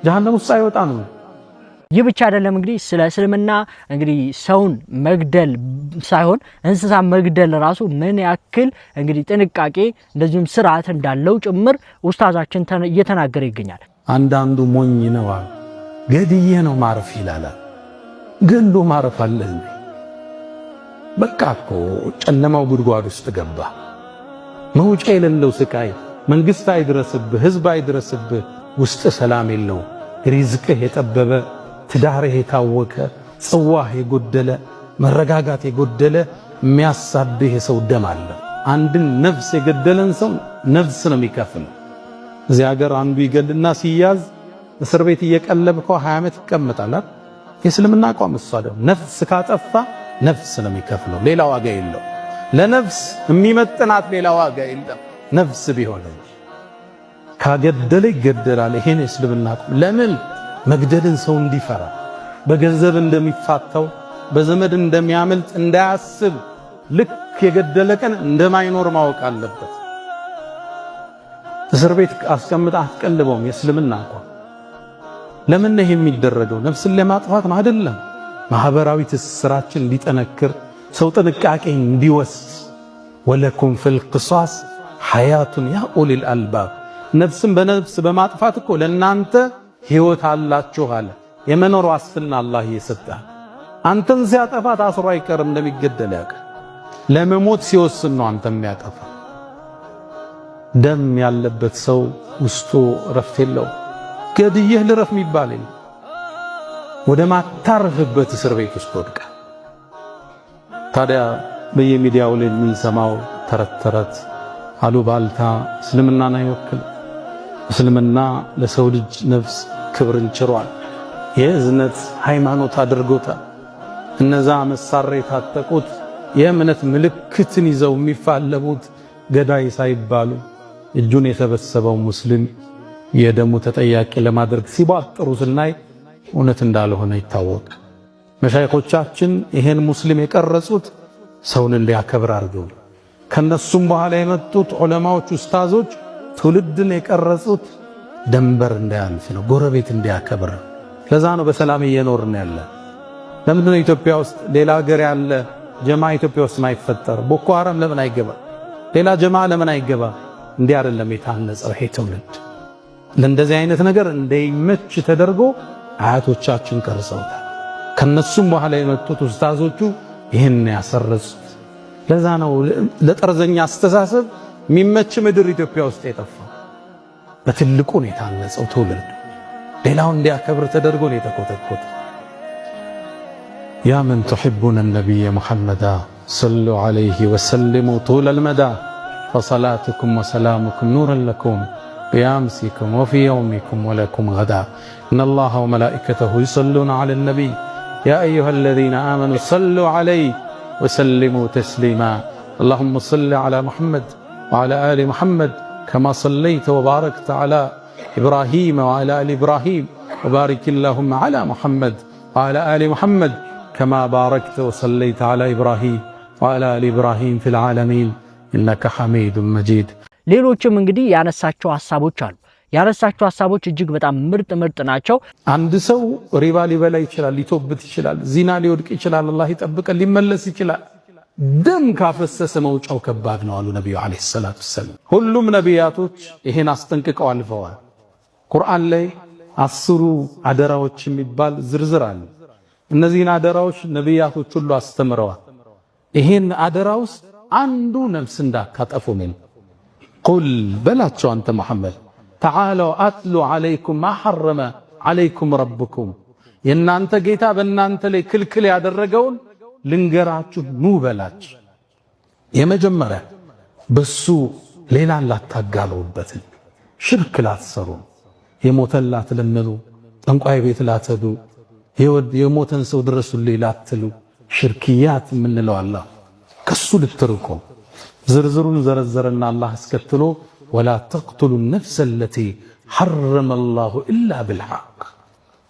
ጀሃነም ውስጥ አይወጣ ነው። ይህ ብቻ አይደለም እንግዲህ ስለ እስልምና እንግዲህ ሰውን መግደል ሳይሆን እንስሳ መግደል ራሱ ምን ያክል እንግዲህ ጥንቃቄ እንደዚሁም ስርዓት እንዳለው ጭምር ኡስታዛችን እየተናገረ ይገኛል። አንዳንዱ ሞኝ ነው ገድዬ ነው ማረፍ ይላል። ገሎ ማረፍ አለ እንዴ? በቃ እኮ ጨለማው ጉድጓድ ውስጥ ገባ። መውጫ የሌለው ስቃይ። መንግስት አይድረስብህ፣ ህዝብ አይድረስብህ፣ ውስጥ ሰላም የለው፣ ሪዝቅህ የጠበበ፣ ትዳርህ የታወከ፣ ጽዋህ የጎደለ፣ መረጋጋት የጎደለ የሚያሳብህ የሰው ደም አለ። አንድን ነፍስ የገደለን ሰው ነፍስ ነው የሚከፍለው። እዚህ ሀገር አንዱ ይገልና ሲያዝ እስር ቤት እየቀለብከው 20 ዓመት ይቀመጣል። የእስልምና አቋም እሷ ደግሞ ነፍስ ካጠፋ ነፍስ ነው የሚከፍለው፣ ሌላ ዋጋ የለው። ለነፍስ የሚመጥናት ሌላ ዋጋ የለም። ነፍስ ቢሆን ካገደለ ይገደላል። ይሄን እስልምና ለምን መግደልን ሰው እንዲፈራ በገንዘብ እንደሚፋታው በዘመድ እንደሚያመልጥ እንዳያስብ ልክ የገደለ ቀን እንደማይኖር ማወቅ አለበት። እስር ቤት አስቀምጣ አትቀልበውም። የእስልምና አቋም ለምን ነው የሚደረገው? ነፍስን ለማጥፋት ነው አይደለም። ማህበራዊ ትስስራችን ሊጠነክር ሰው ጥንቃቄ እንዲወስድ ወለኩም ፊል ቂሳስ ሐያቱን ያ ኡሊል አልባብ ነፍስን በነፍስ በማጥፋት እኮ ለናንተ ህይወት አላችሁ አለ። የመኖር ዋስትና አላህ እየሰጠ አንተን ሲያጠፋ ታስሮ አይቀርም እንደሚገደል ያውቃል። ለመሞት ሲወስን ነው አንተን የሚያጠፋ። ደም ያለበት ሰው ውስጡ ረፍት የለው። ገድየህ ልረፍ የሚባል ወደ ማታረፍበት እስር ቤት ውስጥ ወድቃ። ታዲያ በየሚዲያው ላይ የምንሰማው ተረት አሉባልታ እስልምናን አይወክል። እስልምና ለሰው ልጅ ነፍስ ክብርን ችሯል። የእዝነት ሃይማኖት አድርጎታል። እነዛ መሳሪያ የታጠቁት የእምነት ምልክትን ይዘው የሚፋለሙት ገዳይ ሳይባሉ እጁን የሰበሰበው ሙስሊም የደሙ ተጠያቂ ለማድረግ ሲባጥሩ ስናይ እውነት እንዳልሆነ ይታወቅ። መሻይኾቻችን ይሄን ሙስሊም የቀረጹት ሰውን እንዲያከብር አድርገው፣ ከነሱም በኋላ የመጡት ዑለማዎች ኡስታዞች ትውልድን የቀረጹት ደንበር እንዳያልፍ ነው፣ ጎረቤት እንዲያከብር። ለዛ ነው በሰላም እየኖርን ያለ። ለምንድን ነው ኢትዮጵያ ውስጥ ሌላ ሀገር ያለ ጀማ ኢትዮጵያ ውስጥ ማይፈጠር? ቦኮ ሐራም ለምን አይገባ? ሌላ ጀማ ለምን አይገባ? እንዲህ አይደለም የታነጸው ይሄ ትውልድ። ለእንደዚህ አይነት ነገር እንደይመች ተደርጎ አያቶቻችን ቀርጸውታል። ከነሱም በኋላ የመጡት ኡስታዞቹ ይህን ያሰረጹት። ለዛ ነው ለጠርዘኛ አስተሳሰብ የሚመች ምድር ኢትዮጵያ ውስጥ የጠፋው። በትልቁ ነው የታነጸው ትውልድ። ሌላው እንዲያከብር ተደርጎ ነው የተኮተኮተ። ያ መን ትሕቡነ ነቢየ ሙሐመዳ ሰሉ ዐለይሂ ወሰልሙ ጡለል መዳ ፈሰላቱኩም ወሰላሙኩም ኑረን ለኩም ቢአምሲኩም ወፊ የውሚኩም ወለኩም ገዳ ኢነላሃ ወመላኢከተሁ ዩሰሉነ ዐለን ነቢይ ያ አዩሃ አለዚነ አመኑ ሰሉ ዐለይሂ ወሰልሙ ተስሊማ አላሁመ ሰሊ ዐላ ሙሐመድ ወዐላ አሊ ሙሐመድ ከማ ሰለይተ ወባረክተ ዐላ ኢብራሂም ወዐላ አሊ ኢብራሂም ወባሪክ አላሁመ ዐላ ሙሐመድ ወዐላ አሊ ሙሐመድ ከማ ባረክተ ወሰለይተ ዐላ ኢብራሂም ወዐላ አሊ ኢብራሂም ፊል ዓለሚን ኢነከ ሐሚዱን መጂድ። ሌሎችም እንግዲህ ያነሳቸው ሐሳቦች አሉ። ያነሳቸው ሐሳቦች እጅግ በጣም ምርጥ ናቸው። አንድ ሰው ሪባ ሊበላ ይችላል፣ ሊቶብት ይችላል፣ ዚና ሊወድቅ ይችላል፣ አላህ ይጠብቀን፣ ሊመለስ ይችላል። ደም ካፈሰሰ መውጫው ከባድ ነው አሉ ነብዩ አለይሂ ሰላቱ ወሰለም። ሁሉም ነቢያቶች ይሄን አስጠንቅቀው አልፈዋል። ቁርአን ላይ 10 አደራዎች የሚባል ዝርዝር አለ። እነዚህን አደራዎች ነቢያቶች ሁሉ አስተምረዋል። ይሄን አደራ ውስጥ አንዱ ነፍስ እንዳታጠፉ ምን ቁል በላቸው አንተ መሐመድ ተዓለው አትሉ ዐለይኩም ማ ሐረመ ዐለይኩም ረብኩም የእናንተ ጌታ በእናንተ ላይ ክልክል ያደረገውን ልንገራችሁ ኑ በላችሁ። የመጀመሪያ በሱ ሌላን ላታጋሉበት፣ ሽርክ ላትሰሩ፣ የሞተን ላትለምኑ፣ ጠንቋይ ቤት ላትሄዱ፣ የሞተን ሰው ድረሱልኝ ላትሉ፣ ሽርክያት የምንለው አላህ ከሱ ልትርቁ። ዝርዝሩን ዘረዘረና አላህ አስከትሎ ወላ ተቅቱሉ ነፍሰ ለቲ ሐረመ አላሁ ኢላ ብልሐቅ፣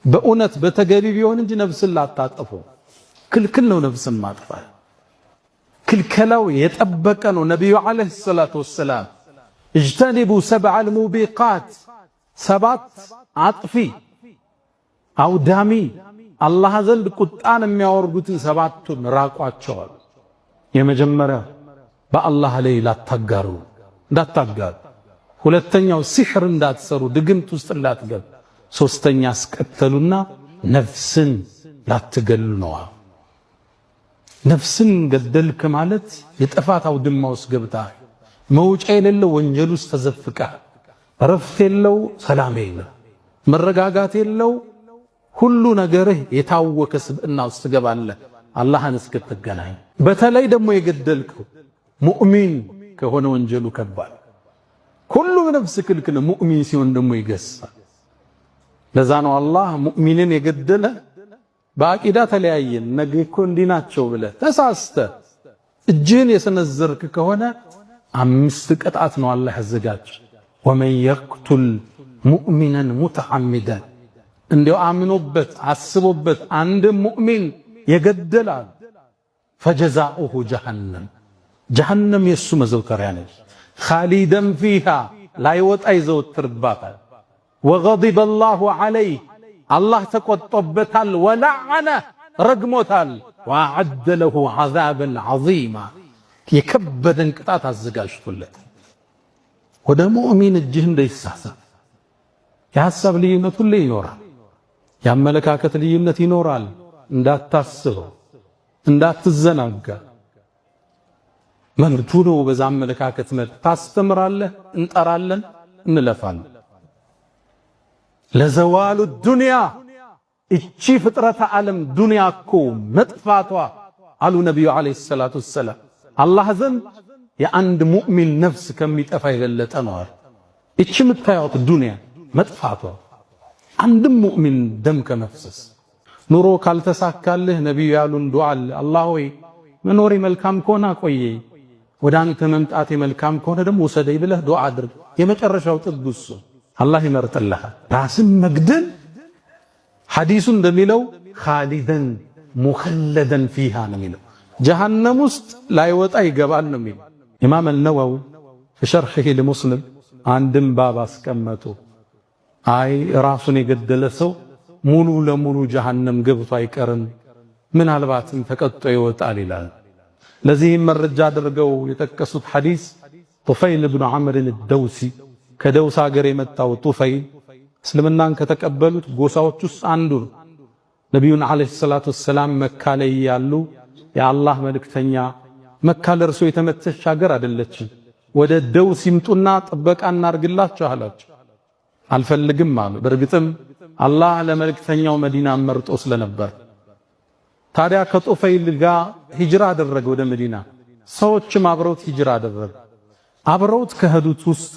በእውነት በተገቢ ቢሆን እንጂ ነፍስን ላታጠፉ። ክልክል ነው ነፍስን ማጥፋት፣ ክልከላው የጠበቀ ነው። ነቢዩ ዓለይሂ ሰላቱ ወሰላም እጅተኒቡ ሰብዐል ሙቢቃት፣ 7 አጥፊ አውዳሚ አላህ ዘንድ ቁጣን የሚያወርዱትን 7ቱን ራቋቸዋል። የመጀመሪያ በአላህ ላይ ላታጋሩ እንዳታጋሩ፣ ሁለተኛው ሲሕር እንዳትሰሩ ድግምት ውስጥ እንዳትገቡ፣ ሶስተኛ አስቀተሉና ነፍስን ላትገሉ ነው። ነፍስን ገደልክ ማለት የጥፋት አውድማ ውስጥ ገብተሃል። መውጫ የሌለው ወንጀል ውስጥ ተዘፍቀሃል። እረፍት የለው፣ ሰላም የለው፣ መረጋጋት የለው፣ ሁሉ ነገርህ የታወከ ስብዕና ውስጥ ትገባለህ አላህን እስክትገናኝ። በተለይ ደግሞ የገደልከው ሙእሚን ከሆነ ወንጀሉ ከባድ። ሁሉም ነፍስ ክልክል፣ ሙእሚን ሲሆን ደግሞ ይገሳል። ለዛ ነው አላህ ሙእሚንን የገደለ በአቂዳ ተለያየን ነገ እኮ እንዲህ ናቸው ብለህ ተሳስተህ እጅህን የሰነዘርክ ከሆነ 5 ቅጣት ነው አላህ ያዘጋጅ። ወመን የቅቱል ሙእሚነን ሙተዓሚደን፣ እንዲያው አምኖበት አስቦበት አንድ ሙእሚን የገደላል ፈጀዛኡሁ ጀሃነም፣ ጀሃነም የሱ መዘውተሪያ ነች። ኻሊደን ፊሃ ላይወጣ ይዘወትርባታል። ወገዲበ አላሁ ዐለይህ አላህ ተቆጦበታል። ወለዐነ ረግሞታል። ወአዐደ ለሁ ዐዛበን ዐዚማ የከበደን ቅጣት አዘጋጅቶለት። ወደ ሙእሚን እጅህ እንዳይሳሳት። የሐሳብ ልዩነት ሁሌ ይኖራል። የአመለካከት ልዩነት ይኖራል። እንዳታስበው፣ እንዳትዘናጋ። መብቱ ነው። በዛ አመለካከት ታስተምራለህ፣ እንጠራለን፣ እንለፋለን። ለዘዋሉ ዱንያ እቺ ፍጥረተ ዓለም ዱንያ እኮ መጥፋቷ አሉ ነቢዩ ዓለይሂ ሰላቱ ወሰላም አላህ ዘንድ የአንድ ሙእሚን ነፍስ ከሚጠፋ የበለጠ ነው። እቺ የምታዩት ዱንያ መጥፋቷ አንድም ሙእሚን ደም ከመፍሰስ ኑሮ ካልተሳካልህ ነቢዩ ያሉን ዱዓ አለ። አላህ ሆይ መኖሬ መልካም ከሆነ አቆየኝ፣ ወደ አንተ መምጣቴ መልካም ከሆነ ደግሞ ውሰደኝ ብለህ ዱዓ አድርግ። የመጨረሻው ጥግ እሱ አላህ ይመርጥልሃል። ራስን መግደል ሐዲሱ እንደሚለው ኻሊደን ሙኸለደን ፊሃ ነው የሚለው፣ ጀሃነም ውስጥ ላይወጣ ይገባል ነው የሚለው። ኢማም አልነወዊ በሸርሒሂ ለሙስሊም አንድም ባብ አስቀመጡ። አይ ራሱን የገደለ ሰው ሙሉ ለሙሉ ጀሃነም ገብቶ አይቀርም፣ ምናልባትም ተቀጦ ይወጣል ይላል። ለዚህም መረጃ አድርገው የጠቀሱት ሐዲስ ጡፈይል ብኑ ዐምር አልደውሲ ከደውስ ሀገር የመጣው ጡፈይል እስልምናን ከተቀበሉት ጎሳዎች ውስጥ አንዱ ነው። ነቢዩን ዓለይሂ ሰላቱ ወሰላም መካ ላይ ያሉ የአላህ መልእክተኛ መካ ለእርሶ የተመቸች ሀገር አይደለችም፣ ወደ ደውስ ይምጡና ጥበቃ እናርግላቸው አላቸው። አልፈልግም አሉ። በእርግጥም አላህ ለመልእክተኛው መዲና መርጦ ስለነበር ታዲያ ከጡፈይል ጋር ሂጅራ አደረገ ወደ መዲና። ሰዎችም አብረውት ሂጅራ አደረገ። አብረውት ከሄዱት ውስጥ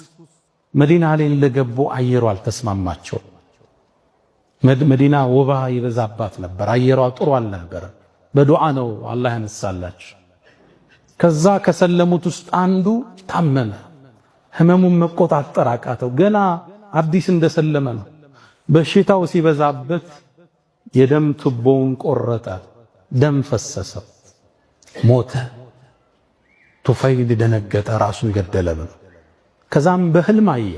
መዲና ላይ እንደገቡ አየሯ አልተስማማቸው። መዲና ወባ ይበዛባት ነበር፣ አየሯ ጥሩ አልነበረ። በዱዓ ነው አላህ ያነሳላቸው። ከዛ ከሰለሙት ውስጥ አንዱ ታመመ። ህመሙን መቆጣጠር አቃተው። ገና አዲስ እንደሰለመ ነው። በሽታው ሲበዛበት የደም ቱቦውን ቆረጠ፣ ደም ፈሰሰ፣ ሞተ። ጡፈይል ደነገጠ፣ ራሱን ገደለ ብሎ። ከዛም በህልም አየ።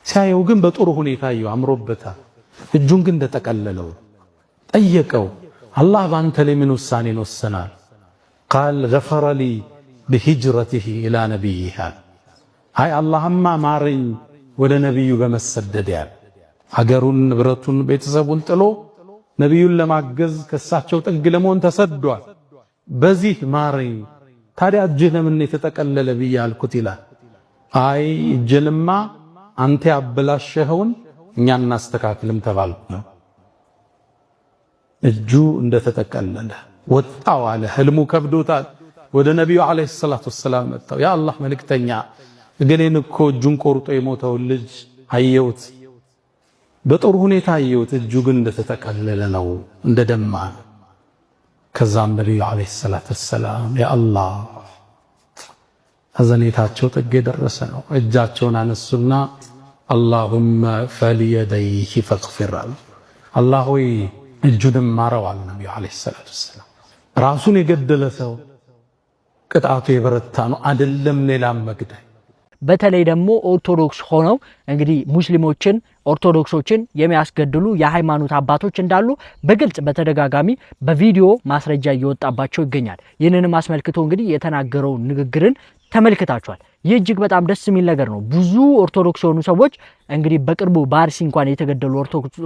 ሲያየው ግን በጥሩ ሁኔታ አየው፣ አምሮበታል። እጁን ግን እንደተቀለለው ጠየቀው፣ አላህ ባንተ ላይ ምን ውሳኔን ወሰናል? ቃል ገፈረ ሊ ቢሂጅረቲሂ ኢላ ነቢይህ። አይ አላህማ ማረኝ ወደ ነቢዩ በመሰደድ ያለ ሀገሩን፣ ንብረቱን፣ ቤተሰቡን ጥሎ ነቢዩን ለማገዝ ከሳቸው ጥግ ለመሆን ተሰዷል። በዚህ ማረኝ። ታዲያ እጅህ ለምን የተጠቀለለ ብዬ አልኩት ይላል። አይ እጅንማ አንተ ያበላሸኸውን እኛ እናስተካክልም ተባልኩ ነው። እጁ እንደተጠቀለለ ወጣው አለ። ህልሙ ከብዶታል። ወደ ነቢዩ ዓለይሂ ሰላቱ ወሰላም መጣው። ያ አላህ መልእክተኛ እገሌን እኮ እጁን ቆርጦ የሞተውን ልጅ አየሁት፣ በጥሩ ሁኔታ አየሁት፣ እጁ ግን እንደተጠቀለለ ነው፣ እንደደማ። ከዛም ነቢዩ ዓለይሂ ሰላቱ ወሰላም ያ አላህ ሐዘኔታቸው ጥግ የደረሰ ነው። እጃቸውን አነሱና አላሁመ ፈልየደይሂ ፈግፊር አሉ። አላህ ሆይ እጁንም ማረው አሉ ነቢዩ ዓለይሂ ሰላቱ ወሰላም። ራሱን የገደለ ሰው ቅጣቱ የበረታ ነው፣ አይደለም ሌላም መግደል። በተለይ ደግሞ ኦርቶዶክስ ሆነው እንግዲህ ሙስሊሞችን ኦርቶዶክሶችን የሚያስገድሉ የሃይማኖት አባቶች እንዳሉ በግልጽ በተደጋጋሚ በቪዲዮ ማስረጃ እየወጣባቸው ይገኛል። ይህንንም አስመልክቶ እንግዲህ የተናገረው ንግግርን ተመልክታችኋል። ይህ እጅግ በጣም ደስ የሚል ነገር ነው። ብዙ ኦርቶዶክስ የሆኑ ሰዎች እንግዲህ በቅርቡ በአርሲ እንኳን የተገደሉ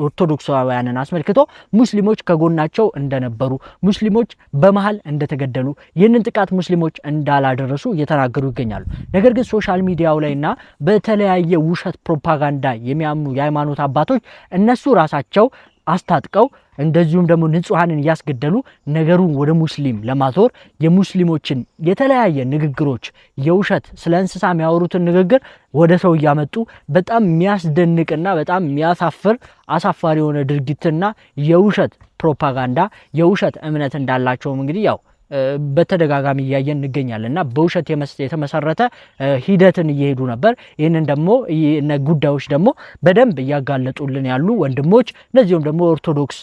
ኦርቶዶክሳውያንን አስመልክቶ ሙስሊሞች ከጎናቸው እንደነበሩ፣ ሙስሊሞች በመሃል እንደተገደሉ፣ ይህንን ጥቃት ሙስሊሞች እንዳላደረሱ እየተናገሩ ይገኛሉ። ነገር ግን ሶሻል ሚዲያው ላይና በተለያየ ውሸት ፕሮፓጋንዳ የሚያምኑ የሃይማኖት አባቶች እነሱ ራሳቸው አስታጥቀው እንደዚሁም ደግሞ ንጹሃንን እያስገደሉ ነገሩን ወደ ሙስሊም ለማዞር የሙስሊሞችን የተለያየ ንግግሮች የውሸት ስለ እንስሳ የሚያወሩትን ንግግር ወደ ሰው እያመጡ በጣም የሚያስደንቅና በጣም የሚያሳፍር አሳፋሪ የሆነ ድርጊትና የውሸት ፕሮፓጋንዳ የውሸት እምነት እንዳላቸውም እንግዲህ ያው በተደጋጋሚ እያየን እንገኛለንና በውሸት የተመሰረተ ሂደትን እየሄዱ ነበር። ይህንን ደግሞ ጉዳዮች ደግሞ በደንብ እያጋለጡልን ያሉ ወንድሞች እንደዚሁም ደግሞ ኦርቶዶክስ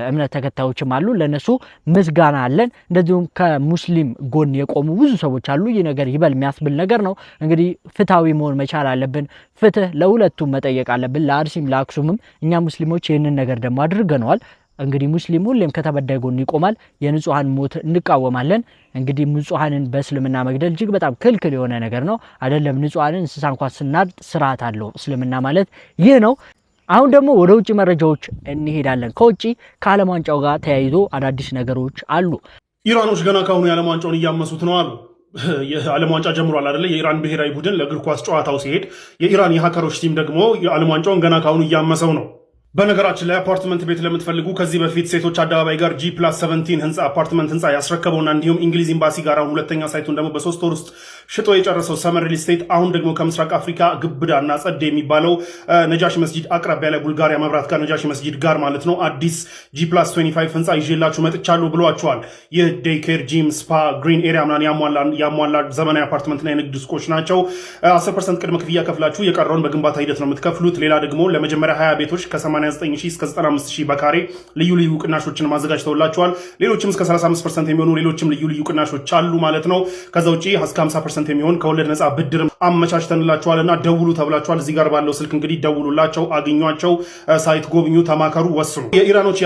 እምነት ተከታዮችም አሉ። ለነሱ ምስጋና አለን። እንደዚሁም ከሙስሊም ጎን የቆሙ ብዙ ሰዎች አሉ። ይህ ነገር ይበል የሚያስብል ነገር ነው። እንግዲህ ፍትሃዊ መሆን መቻል አለብን። ፍትህ ለሁለቱም መጠየቅ አለብን፣ ለአርሲም ለአክሱምም። እኛ ሙስሊሞች ይህንን ነገር ደግሞ አድርገነዋል። እንግዲህ ሙስሊም ሁሌም ከተበዳይ ጎን ይቆማል። የንጹሃን ሞት እንቃወማለን። እንግዲህ ንጹሃንን በእስልምና መግደል እጅግ በጣም ክልክል የሆነ ነገር ነው። አይደለም ንጹሃንን እንስሳ እንኳን ስናርድ ስርዓት አለው እስልምና ማለት ይህ ነው። አሁን ደግሞ ወደ ውጪ መረጃዎች እንሄዳለን። ከውጪ ከዓለም ዋንጫው ጋር ተያይዞ አዳዲስ ነገሮች አሉ። ኢራኖች ገና ካሁኑ የዓለም ዋንጫውን እያመሱት ነው አሉ። የዓለም ዋንጫ ጀምሯል አይደለ? የኢራን ብሔራዊ ቡድን ለእግር ኳስ ጨዋታው ሲሄድ የኢራን የሀከሮች ቲም ደግሞ የዓለም ዋንጫውን ገና ካሁኑ እያመሰው ነው። በነገራችን ላይ አፓርትመንት ቤት ለምትፈልጉ ከዚህ በፊት ሴቶች አደባባይ ጋር G+17 ህንፃ አፓርትመንት ህንፃ ያስረከበውና እንዲሁም እንግሊዝ ኤምባሲ ጋር አሁን ሁለተኛ ሳይቱን ደግሞ በ3 ወር ውስጥ ሽጦ የጨረሰው ሰመር ሪል ስቴት አሁን ደግሞ ከምስራቅ አፍሪካ ግብዳና ጸደ የሚባለው ነጃሺ መስጂድ አቅራቢያ ላይ ቡልጋሪያ መብራት ጋር ነጃሺ መስጂድ ጋር ማለት ነው አዲስ G+25 ህንፃ ይዤላችሁ መጥቻለሁ ብሏቸዋል። ይህ ዴይኬር፣ ጂም፣ ስፓ፣ ግሪን ኤሪያ ምናምን ያሟላ ዘመናዊ አፓርትመንትና የንግድ ሱቆች ናቸው። 10% ቅድመ ክፍያ ከፍላችሁ የቀረውን በግንባታ ሂደት ነው የምትከፍሉት። ሌላ ደግሞ ለመጀመሪያ 20 ቤቶች ከ89,000 እስከ 95,000 በካሬ ልዩ ልዩ ቅናሾችን ማዘጋጅተውላቸዋል። ሌሎችም እስከ 35% የሚሆኑ ሌሎችም ልዩ ልዩ ቅናሾች አሉ ማለት ነው። ከዛ ውጪ እስከ 50% የሚሆን ከወለድ ነፃ ብድር አመቻችተንላቸዋልና ደውሉ ተብላቸዋል። እዚህ ጋር ባለው ስልክ እንግዲህ ደውሉላቸው፣ አግኟቸው፣ ሳይት ጎብኙ፣ ተማከሩ፣ ወስኑ። የኢራኖች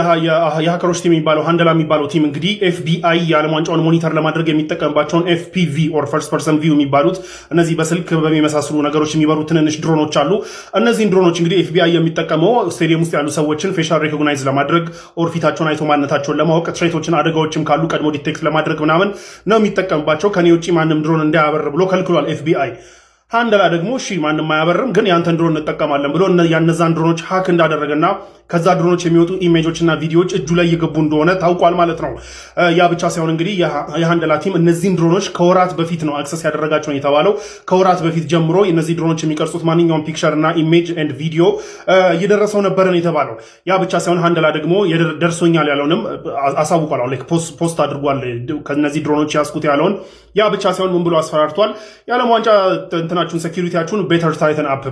የሀከሮች ቲም የሚባለው ሃንደላ የሚባለው ቲም እንግዲህ FBI የዓለም ዋንጫውን ሞኒተር ለማድረግ የሚጠቀምባቸውን FPV ኦር ፈርስት ፐርሰን ቪው የሚባሉት እነዚህ በስልክ በሚመሳሰሉ ነገሮች የሚበሩ ትንንሽ ድሮኖች አሉ። እነዚህን ድሮኖች እንግዲህ FBI የሚጠቀመው ስቴዲየም ውስጥ ያሉ ሰዎችን ፌሻል ሪኮግናይዝ ለማድረግ ኦር ፊታቸውን አይቶ ማንነታቸውን ለማወቅ ትሬቶችን አደጋዎችም ካሉ ቀድሞ ዲቴክት ለማድረግ ምናምን ነው የሚጠቀምባቸው። ከኔ ውጪ ማንም ድሮን እንዳያበር ብሎ ከልክሏል FBI። ሃንደላ ደግሞ እሺ ማንም አያበርም ግን ያንተን ድሮን እንጠቀማለን ብሎ ያነዛን ድሮኖች ሃክ እንዳደረገና ከዛ ድሮኖች የሚወጡ ኢሜጆችና ቪዲዮዎች እጁ ላይ እየገቡ እንደሆነ ታውቋል ማለት ነው። ያ ብቻ ሳይሆን እንግዲህ የሃንደላ ቲም እነዚህን ድሮኖች ከወራት በፊት ነው አክሰስ ያደረጋቸው ነው የተባለው። ከወራት በፊት ጀምሮ እነዚህ ድሮኖች የሚቀርጹት ማንኛውም ፒክቸር እና ኢሜጅ ኤንድ ቪዲዮ እየደረሰው ነበር ነው የተባለው። ያ ብቻ ሳይሆን ሃንደላ ደግሞ ደርሶኛል ያለውንም አሳውቋል። ላይክ ፖስት አድርጓል ከነዚህ ድሮኖች ያስኩት ያለውን። ያ ብቻ ሳይሆን ምን ብሎ አስፈራርቷል? የዓለም ዋንጫ እንትናችሁን ሴኩሪቲያችሁን ቤተር ታይተን አፕ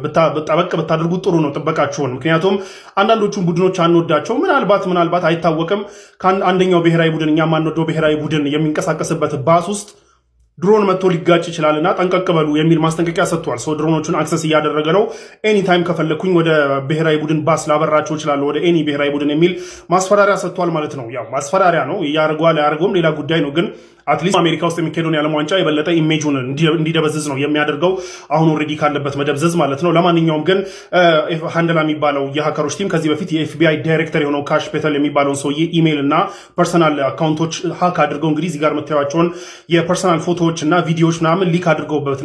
ጠበቅ ብታደርጉት ጥሩ ነው ጥበቃችሁን። ምክንያቱም አንዳንዶቹ ቡድኖች አንወዳቸው ምናልባት አይታወቅም። አንደኛው ብሔራዊ ቡድን እኛ ማንወደው ብሔራዊ ቡድን የሚንቀሳቀስበት ባስ ውስጥ ድሮን መጥቶ ሊጋጭ ይችላልና ጠንቀቅ በሉ የሚል ማስጠንቀቂያ ሰጥቷል። ሰው ድሮኖቹን አክሰስ እያደረገ ነው። ኤኒ ታይም ከፈለኩኝ ወደ ብሔራዊ ቡድን ባስ ላበራቸው እችላለሁ ወደ ኤኒ ብሔራዊ ቡድን የሚል ማስፈራሪያ ሰጥቷል ማለት ነው። ያው ማስፈራሪያ ነው፣ ያርጓል አያርገውም ሌላ ጉዳይ ነው። ግን አትሊስት አሜሪካ ውስጥ የሚካሄደውን የዓለም ዋንጫ የበለጠ ኢሜጁን እንዲደበዝዝ ነው የሚያደርገው አሁን ኦልሬዲ ካለበት መደብዘዝ ማለት ነው። ለማንኛውም ግን ሃንደላ የሚባለው የሀከሮች ቲም ከዚህ በፊት የኤፍቢአይ ዳይሬክተር የሆነው ካሽ ፔተል የሚባለውን ሰውዬ ኢሜይል እና ፐርሰናል አካውንቶች ሀክ አድርገው እንግዲህ እዚህ ጋር የምታዩቸውን የፐርሰናል ፎቶዎች እና ቪዲዮዎች ምናምን ሊክ አድርገውበት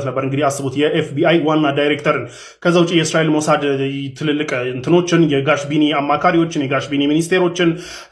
ነበር። እንግዲህ አስቡት የኤፍቢአይ ዋና ዳይሬክተርን። ከዛ ውጭ የእስራኤል ሞሳድ ትልልቅ እንትኖችን የጋሽቢኒ አማካሪዎችን የጋሽቢኒ ሚኒስቴሮችን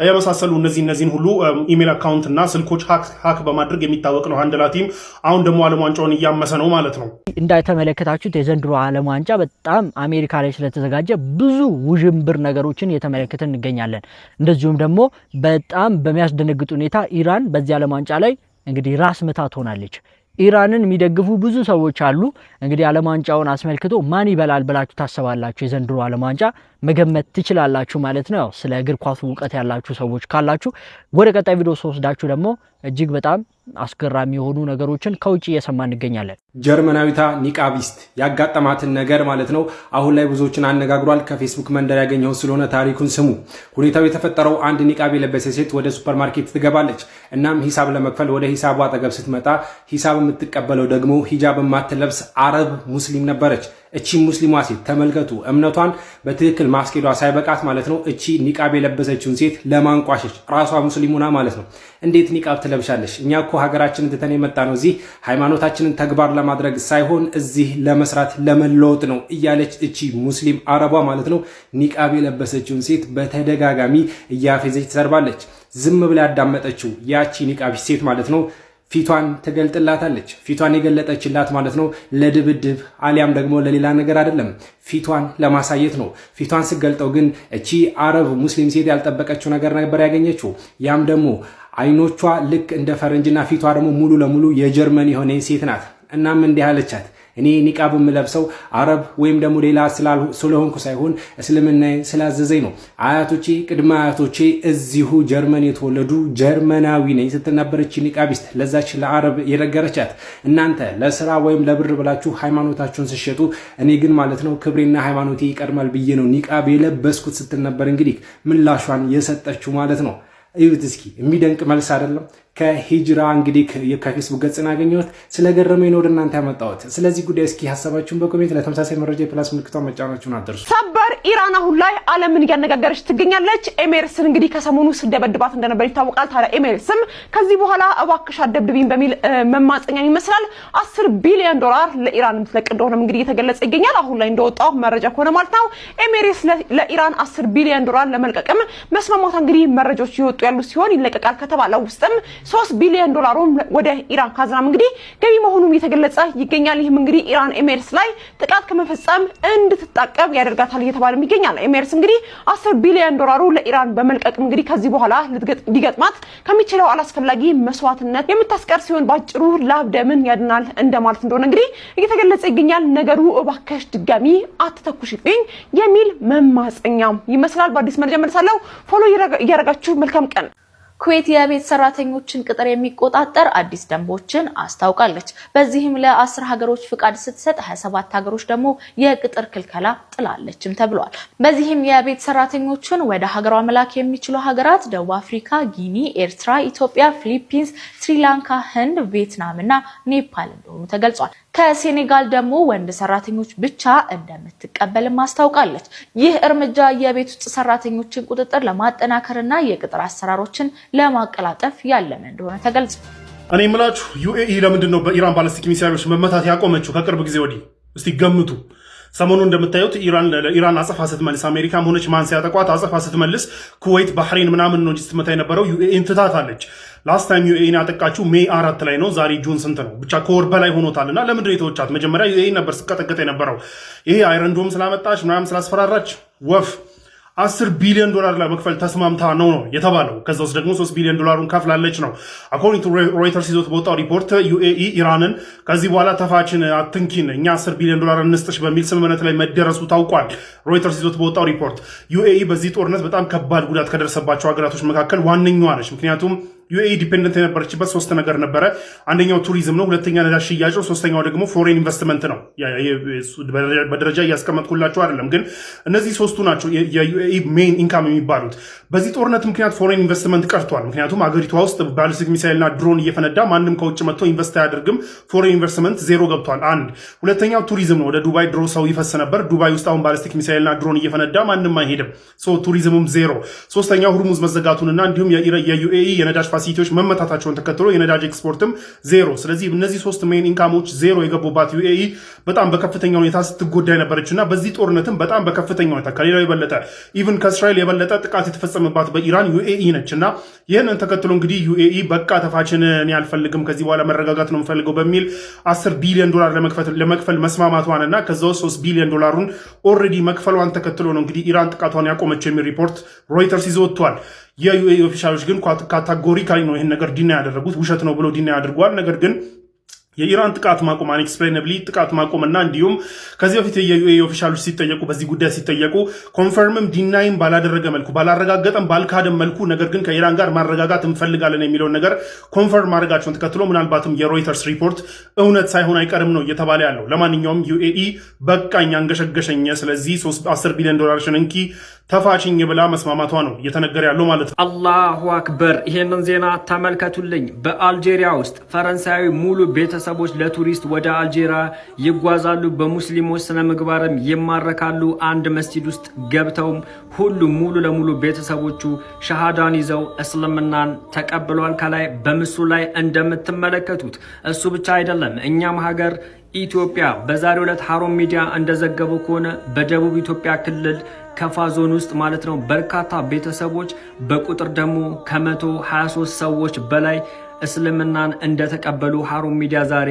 የመሳሰሉ እነዚህን ሁሉ ኢሜይል አካውንት እና ስልኮች ሀክ በማድረግ የሚታወቅ ነው ሃንደላ ቲም። አሁን ደግሞ ዓለም ዋንጫውን እያመሰ ነው ማለት ነው። እንዳይተመለከታችሁት የዘንድሮ ዓለም ዋንጫ በጣም አሜሪካ ላይ ስለተዘጋጀ ብዙ ውዥንብር ነገሮችን እየተመለከትን እንገኛለን። እንደዚሁም ደግሞ በጣም በሚያስደነግጥ ሁኔታ ኢራን በዚህ ዓለም ዋንጫ ላይ እንግዲህ ራስ ምታት ሆናለች። ኢራንን የሚደግፉ ብዙ ሰዎች አሉ። እንግዲህ ዓለም ዋንጫውን አስመልክቶ ማን ይበላል ብላችሁ ታስባላችሁ? የዘንድሮ ዓለም ዋንጫ መገመት ትችላላችሁ ማለት ነው። ስለ እግር ኳሱ እውቀት ያላችሁ ሰዎች ካላችሁ ወደ ቀጣይ ቪዲዮ ወስዳችሁ ደግሞ እጅግ በጣም አስገራሚ የሆኑ ነገሮችን ከውጪ እየሰማ እንገኛለን። ጀርመናዊቷ ኒቃቢስት ያጋጠማትን ነገር ማለት ነው አሁን ላይ ብዙዎችን አነጋግሯል። ከፌስቡክ መንደር ያገኘው ስለሆነ ታሪኩን ስሙ። ሁኔታው የተፈጠረው አንድ ኒቃብ የለበሰ ሴት ወደ ሱፐርማርኬት ትገባለች። እናም ሂሳብ ለመክፈል ወደ ሂሳቡ አጠገብ ስትመጣ ሂሳብ የምትቀበለው ደግሞ ሂጃብ የማትለብስ አረብ ሙስሊም ነበረች። እቺ ሙስሊሟ ሴት ተመልከቱ፣ እምነቷን በትክክል ማስኬዷ ሳይበቃት ማለት ነው እቺ ኒቃብ የለበሰችውን ሴት ለማንቋሸሽ ራሷ ሙስሊሙና ማለት ነው እንዴት ኒቃብ ትለብሻለሽ? እኛ እኮ ሀገራችንን ትተን የመጣ ነው እዚህ ሃይማኖታችንን ተግባር ለማድረግ ሳይሆን እዚህ ለመስራት ለመለወጥ ነው እያለች እቺ ሙስሊም አረቧ ማለት ነው ኒቃብ የለበሰችውን ሴት በተደጋጋሚ እያፌዘች ትሰርባለች። ዝም ብላ ያዳመጠችው ያቺ ኒቃብ ሴት ማለት ነው ፊቷን ትገልጥላታለች። ፊቷን የገለጠችላት ማለት ነው ለድብድብ አሊያም ደግሞ ለሌላ ነገር አይደለም፣ ፊቷን ለማሳየት ነው። ፊቷን ስገልጠው ግን እቺ አረብ ሙስሊም ሴት ያልጠበቀችው ነገር ነበር ያገኘችው። ያም ደግሞ አይኖቿ ልክ እንደ ፈረንጅና ፊቷ ደግሞ ሙሉ ለሙሉ የጀርመን የሆነ ሴት ናት። እናም እንዲህ አለቻት፣ እኔ ኒቃብ የምለብሰው አረብ ወይም ደግሞ ሌላ ስለሆንኩ ሳይሆን እስልምና ስላዘዘኝ ነው። አያቶቼ ቅድመ አያቶቼ እዚሁ ጀርመን የተወለዱ ጀርመናዊ ነኝ ስትል ነበረች ኒቃቢስት ለዛች ለአረብ የነገረቻት። እናንተ ለስራ ወይም ለብር ብላችሁ ሃይማኖታችሁን ሲሸጡ፣ እኔ ግን ማለት ነው ክብሬና ሃይማኖቴ ይቀድማል ብዬ ነው ኒቃብ የለበስኩት ስትል ነበር እንግዲህ ምላሿን የሰጠችው ማለት ነው። እዩት እስኪ የሚደንቅ መልስ አይደለም? ከሂጅራ እንግዲህ ከፌስቡክ ገጽ ያገኘሁት ስለገረመኝ ነው ወደ እናንተ ያመጣሁት። ስለዚህ ጉዳይ እስኪ ሐሳባችሁን በኮሜንት ለተመሳሳይ መረጃ የፕላስ ምልክቷን መጫናችሁን አትርሱ። ሰበር ኢራን አሁን ላይ ዓለምን እያነጋገረች ትገኛለች። ኤሜሬትስን እንግዲህ ከሰሞኑ ስደበድባት እንደነበር ይታወቃል። ታዲያ ኤሜሬትስም ከዚህ በኋላ እባክሽ አትደብድቢኝ በሚል መማፀኛ ይመስላል 10 ቢሊዮን ዶላር ለኢራን የምትለቅ እንደሆነም እንግዲህ እየተገለጸ ይገኛል። አሁን ላይ እንደወጣው መረጃ ከሆነ ማለት ነው ኤሜሬትስ ለኢራን 10 ቢሊዮን ዶላር ለመልቀቅም መስማማቷ እንግዲህ መረጃዎች ይወጡ ያሉ ሲሆን ይለቀቃል ከተባለው ውስጥም 3 ቢሊዮን ዶላሩን ወደ ኢራን ካዝናም እንግዲህ ገቢ መሆኑን እየተገለጸ ይገኛል። ይህም እንግዲህ ኢራን ኤሜሬትስ ላይ ጥቃት ከመፈጸም እንድትጣቀብ ያደርጋታል እየተባለም ይገኛል። ኤሜሬትስ እንግዲህ 10 ቢሊዮን ዶላሩ ለኢራን በመልቀቅ እንግዲህ ከዚህ በኋላ ሊገጥማት ከሚችለው አላስፈላጊ መስዋዕትነት የምታስቀር ሲሆን ባጭሩ ላብ ደምን ያድናል እንደማለት እንደሆነ እንግዲህ እየተገለጸ ይገኛል። ነገሩ እባክሽ ድጋሚ አትተኩሽብኝ የሚል መማፀኛም ይመስላል። በአዲስ መረጃ መልሳለሁ። ፎሎ እያደረጋችሁ መልካም ቀን። ኩዌት የቤት ሰራተኞችን ቅጥር የሚቆጣጠር አዲስ ደንቦችን አስታውቃለች። በዚህም ለ10 ሀገሮች ፍቃድ ስትሰጥ 27 ሀገሮች ደግሞ የቅጥር ክልከላ ጥላለችም ተብሏል። በዚህም የቤት ሰራተኞችን ወደ ሀገሯ መላክ የሚችሉ ሀገራት ደቡብ አፍሪካ፣ ጊኒ፣ ኤርትራ፣ ኢትዮጵያ፣ ፊሊፒንስ፣ ስሪላንካ፣ ህንድ፣ ቪየትናም እና ኔፓል እንደሆኑ ተገልጿል። ከሴኔጋል ደግሞ ወንድ ሰራተኞች ብቻ እንደምትቀበልም አስታውቃለች። ይህ እርምጃ የቤት ውስጥ ሰራተኞችን ቁጥጥር ለማጠናከርና የቅጥር አሰራሮችን ለማቀላጠፍ ያለመ እንደሆነ ተገልጿል። እኔ የምላችሁ ዩኤኢ ለምንድን ነው በኢራን ባለስቲክ ሚሳይሎች መመታት ያቆመችው? ከቅርብ ጊዜ ወዲህ እስቲ ገምቱ። ሰሞኑ እንደምታዩት ኢራን አጸፋ ስትመልስ አሜሪካም ሆነች ማን ሲያጠቋት አጸፋ ስትመልስ ኩዌት፣ ባህሬን ምናምን ነው ስትመታ የነበረው። ዩኤኢን ትታታለች። ላስት ታይም ዩኤኢን ያጠቃችው ሜይ 4 ላይ ነው። ዛሬ ጁን ስንት ነው? ብቻ ከወር በላይ ሆኖታልና ለምንድን ነው የተወቻት? መጀመሪያ ዩኤኢ ነበር ስቀጠቀጥ የነበረው። ይሄ አይረን ዶም ስላመጣች ምናምን ስላስፈራራች ወፍ 10 ቢሊዮን ዶላር ለመክፈል ተስማምታ ነው የተባለው። ከዛ ውስጥ ደግሞ 3 ቢሊዮን ዶላሩን ከፍላለች ነው። አኮርዲንግ ቱ ሮይተርስ ይዞት በወጣው ሪፖርት ዩኤኢ ኢራንን ከዚህ በኋላ ተፋችን አትንኪን፣ እኛ 10 ቢሊዮን ዶላር እንስጥሽ በሚል ስምምነት ላይ መደረሱ ታውቋል። ሮይተርስ ይዞት በወጣው ሪፖርት ዩኤኢ በዚህ ጦርነት በጣም ከባድ ጉዳት ከደረሰባቸው ሀገራቶች መካከል ዋነኛዋ ነች። ምክንያቱም ዩኤኢ ዲፔንደንት የነበረችበት 3 ነገር ነበረ። አንደኛው ቱሪዝም ነው፣ ሁለተኛ ነዳጅ ሽያጭ ነው፣ ሶስተኛው ደግሞ ፎሬን ኢንቨስትመንት ነው። በደረጃ እያስቀመጥኩላቸው አይደለም፣ ግን እነዚህ 3ቱ ናቸው የዩኤኢ ሜይን ኢንካም የሚባሉት። በዚህ ጦርነት ምክንያት ፎሬን ኢንቨስትመንት ቀርቷል። ምክንያቱም አገሪቷ ውስጥ ባሊስቲክ ሚሳይልና ድሮን እየፈነዳ ማንም ከውጭ መጥቶ ኢንቨስት አያደርግም። ፎሬን ኢንቨስትመንት ዜሮ ገብቷል። አንድ ሁለተኛው ቱሪዝም ነው። ወደ ዱባይ ድሮ ሰው ይፈስ ነበር። ዱባይ ውስጥ አሁን ባሊስቲክ ሚሳይልና ድሮን እየፈነዳ ማንም አይሄድም። ቱሪዝምም ዜሮ። ሶስተኛው ሁርሙዝ መዘጋቱንና እንዲሁም የዩኤኢ የነዳጅ ፋሲሊቲዎች መመታታቸውን ተከትሎ የነዳጅ ኤክስፖርትም ዜሮ። ስለዚህ እነዚህ 3 ሜይን ኢንካሞች ዜሮ የገቡባት ዩኤኢ በጣም በከፍተኛ ሁኔታ ስትጎዳ የነበረችና በዚህ ጦርነትም በጣም በከፍተኛ ሁኔታ ከሌላው የበለጠ ኢቭን ከእስራኤል የበለጠ ጥቃት የተፈጸመባት በኢራን ዩኤኢ ነችና ይህንን ተከትሎ እንግዲህ ዩኤኢ በቃ ተፋችንን ያልፈልግም ከዚህ በኋላ መረጋጋት ነው የምፈልገው በሚል 10 ቢሊዮን ዶላር ለመክፈል መስማማቷንና ከዛው 3 ቢሊዮን ዶላሩን ኦልሬዲ መክፈሏን ተከትሎ ነው እንግዲህ ኢራን ጥቃቷን ያቆመችው የሚል ሪፖርት ሮይተርስ ይዞ ወጥቷል። የዩኤኢ ኦፊሻሎች ግን ካታጎሪካሊ ነው ይህን ነገር ዲና ያደረጉት፣ ውሸት ነው ብሎ ዲና ያደርጓል። ነገር ግን የኢራን ጥቃት ማቆም አንኤክስፕሌነብሊ ጥቃት ማቆምና እንዲሁም ከዚህ በፊት የዩኤኢ ኦፊሻሎች ሲጠየቁ በዚህ ጉዳይ ሲጠየቁ ኮንፈርምም ዲናይም ባላደረገ መልኩ ባላረጋገጠም ባልካደም መልኩ ነገር ግን ከኢራን ጋር ማረጋጋት እንፈልጋለን የሚለውን ነገር ኮንፈርም ማድረጋቸውን ተከትሎ ምናልባትም የሮይተርስ ሪፖርት እውነት ሳይሆን አይቀርም ነው እየተባለ ያለው። ለማንኛውም ዩኤኢ በቃኝ አንገሸገሸኝ፣ ስለዚህ 10 ቢሊዮን ዶላርሽን እንኪ ተፋችኝ ብላ መስማማቷ ነው እየተነገረ ያለው ማለት ነው። አላሁ አክበር። ይሄንን ዜና ተመልከቱልኝ። በአልጄሪያ ውስጥ ፈረንሳዊ ሙሉ ቤተሰቦች ለቱሪስት ወደ አልጄሪያ ይጓዛሉ። በሙስሊሞች ስነ ምግባርም ይማረካሉ። አንድ መስጂድ ውስጥ ገብተውም ሁሉም ሙሉ ለሙሉ ቤተሰቦቹ ሸሃዳን ይዘው እስልምናን ተቀብሏል። ከላይ በምስሉ ላይ እንደምትመለከቱት እሱ ብቻ አይደለም። እኛም ሀገር ኢትዮጵያ በዛሬው ዕለት ሀሩን ሚዲያ እንደዘገበው ከሆነ በደቡብ ኢትዮጵያ ክልል ከፋ ዞን ውስጥ ማለት ነው በርካታ ቤተሰቦች በቁጥር ደግሞ ከ123 ሰዎች በላይ እስልምናን እንደተቀበሉ ሀሩን ሚዲያ ዛሬ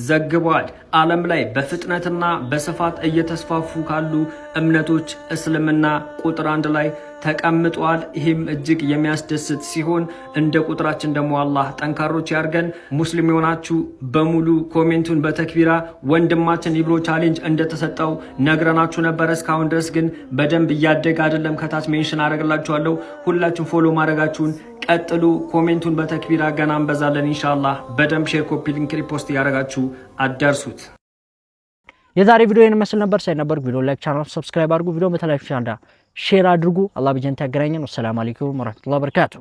ዘግቧል። ዓለም ላይ በፍጥነትና በስፋት እየተስፋፉ ካሉ እምነቶች እስልምና ቁጥር 1 ላይ ተቀምጧል። ይህም እጅግ የሚያስደስት ሲሆን እንደ ቁጥራችን ደግሞ አላህ ጠንካሮች ያርገን። ሙስሊም የሆናችሁ በሙሉ ኮሜንቱን በተክቢራ ወንድማችን ኢብሮ ቻሌንጅ እንደተሰጠው ነግረናችሁ ነበር። እስካሁን ድረስ ግን በደንብ እያደገ አይደለም። ከታች ሜንሽን አደርግላችኋለሁ። ሁላችሁም ፎሎ ማድረጋችሁን ቀጥሉ። ኮሜንቱን በተክቢራ ገና እንበዛለን ኢንሻአላህ። በደንብ ሼር፣ ኮፒ ሊንክ፣ ሪፖስት ያደረጋችሁ አዳርሱት። የዛሬ ቪዲዮ ይሄን መስል ነበር። ሳይነበር ቪዲዮ ላይክ፣ ቻናል ሰብስክራይብ አድርጉ። ቪዲዮ በተለያዩ ቻናል ሼር አድርጉ። አላህ በጀነት ያገናኘን። ወሰላሙ አለይኩም ወራህመቱላሂ ወበረካቱ።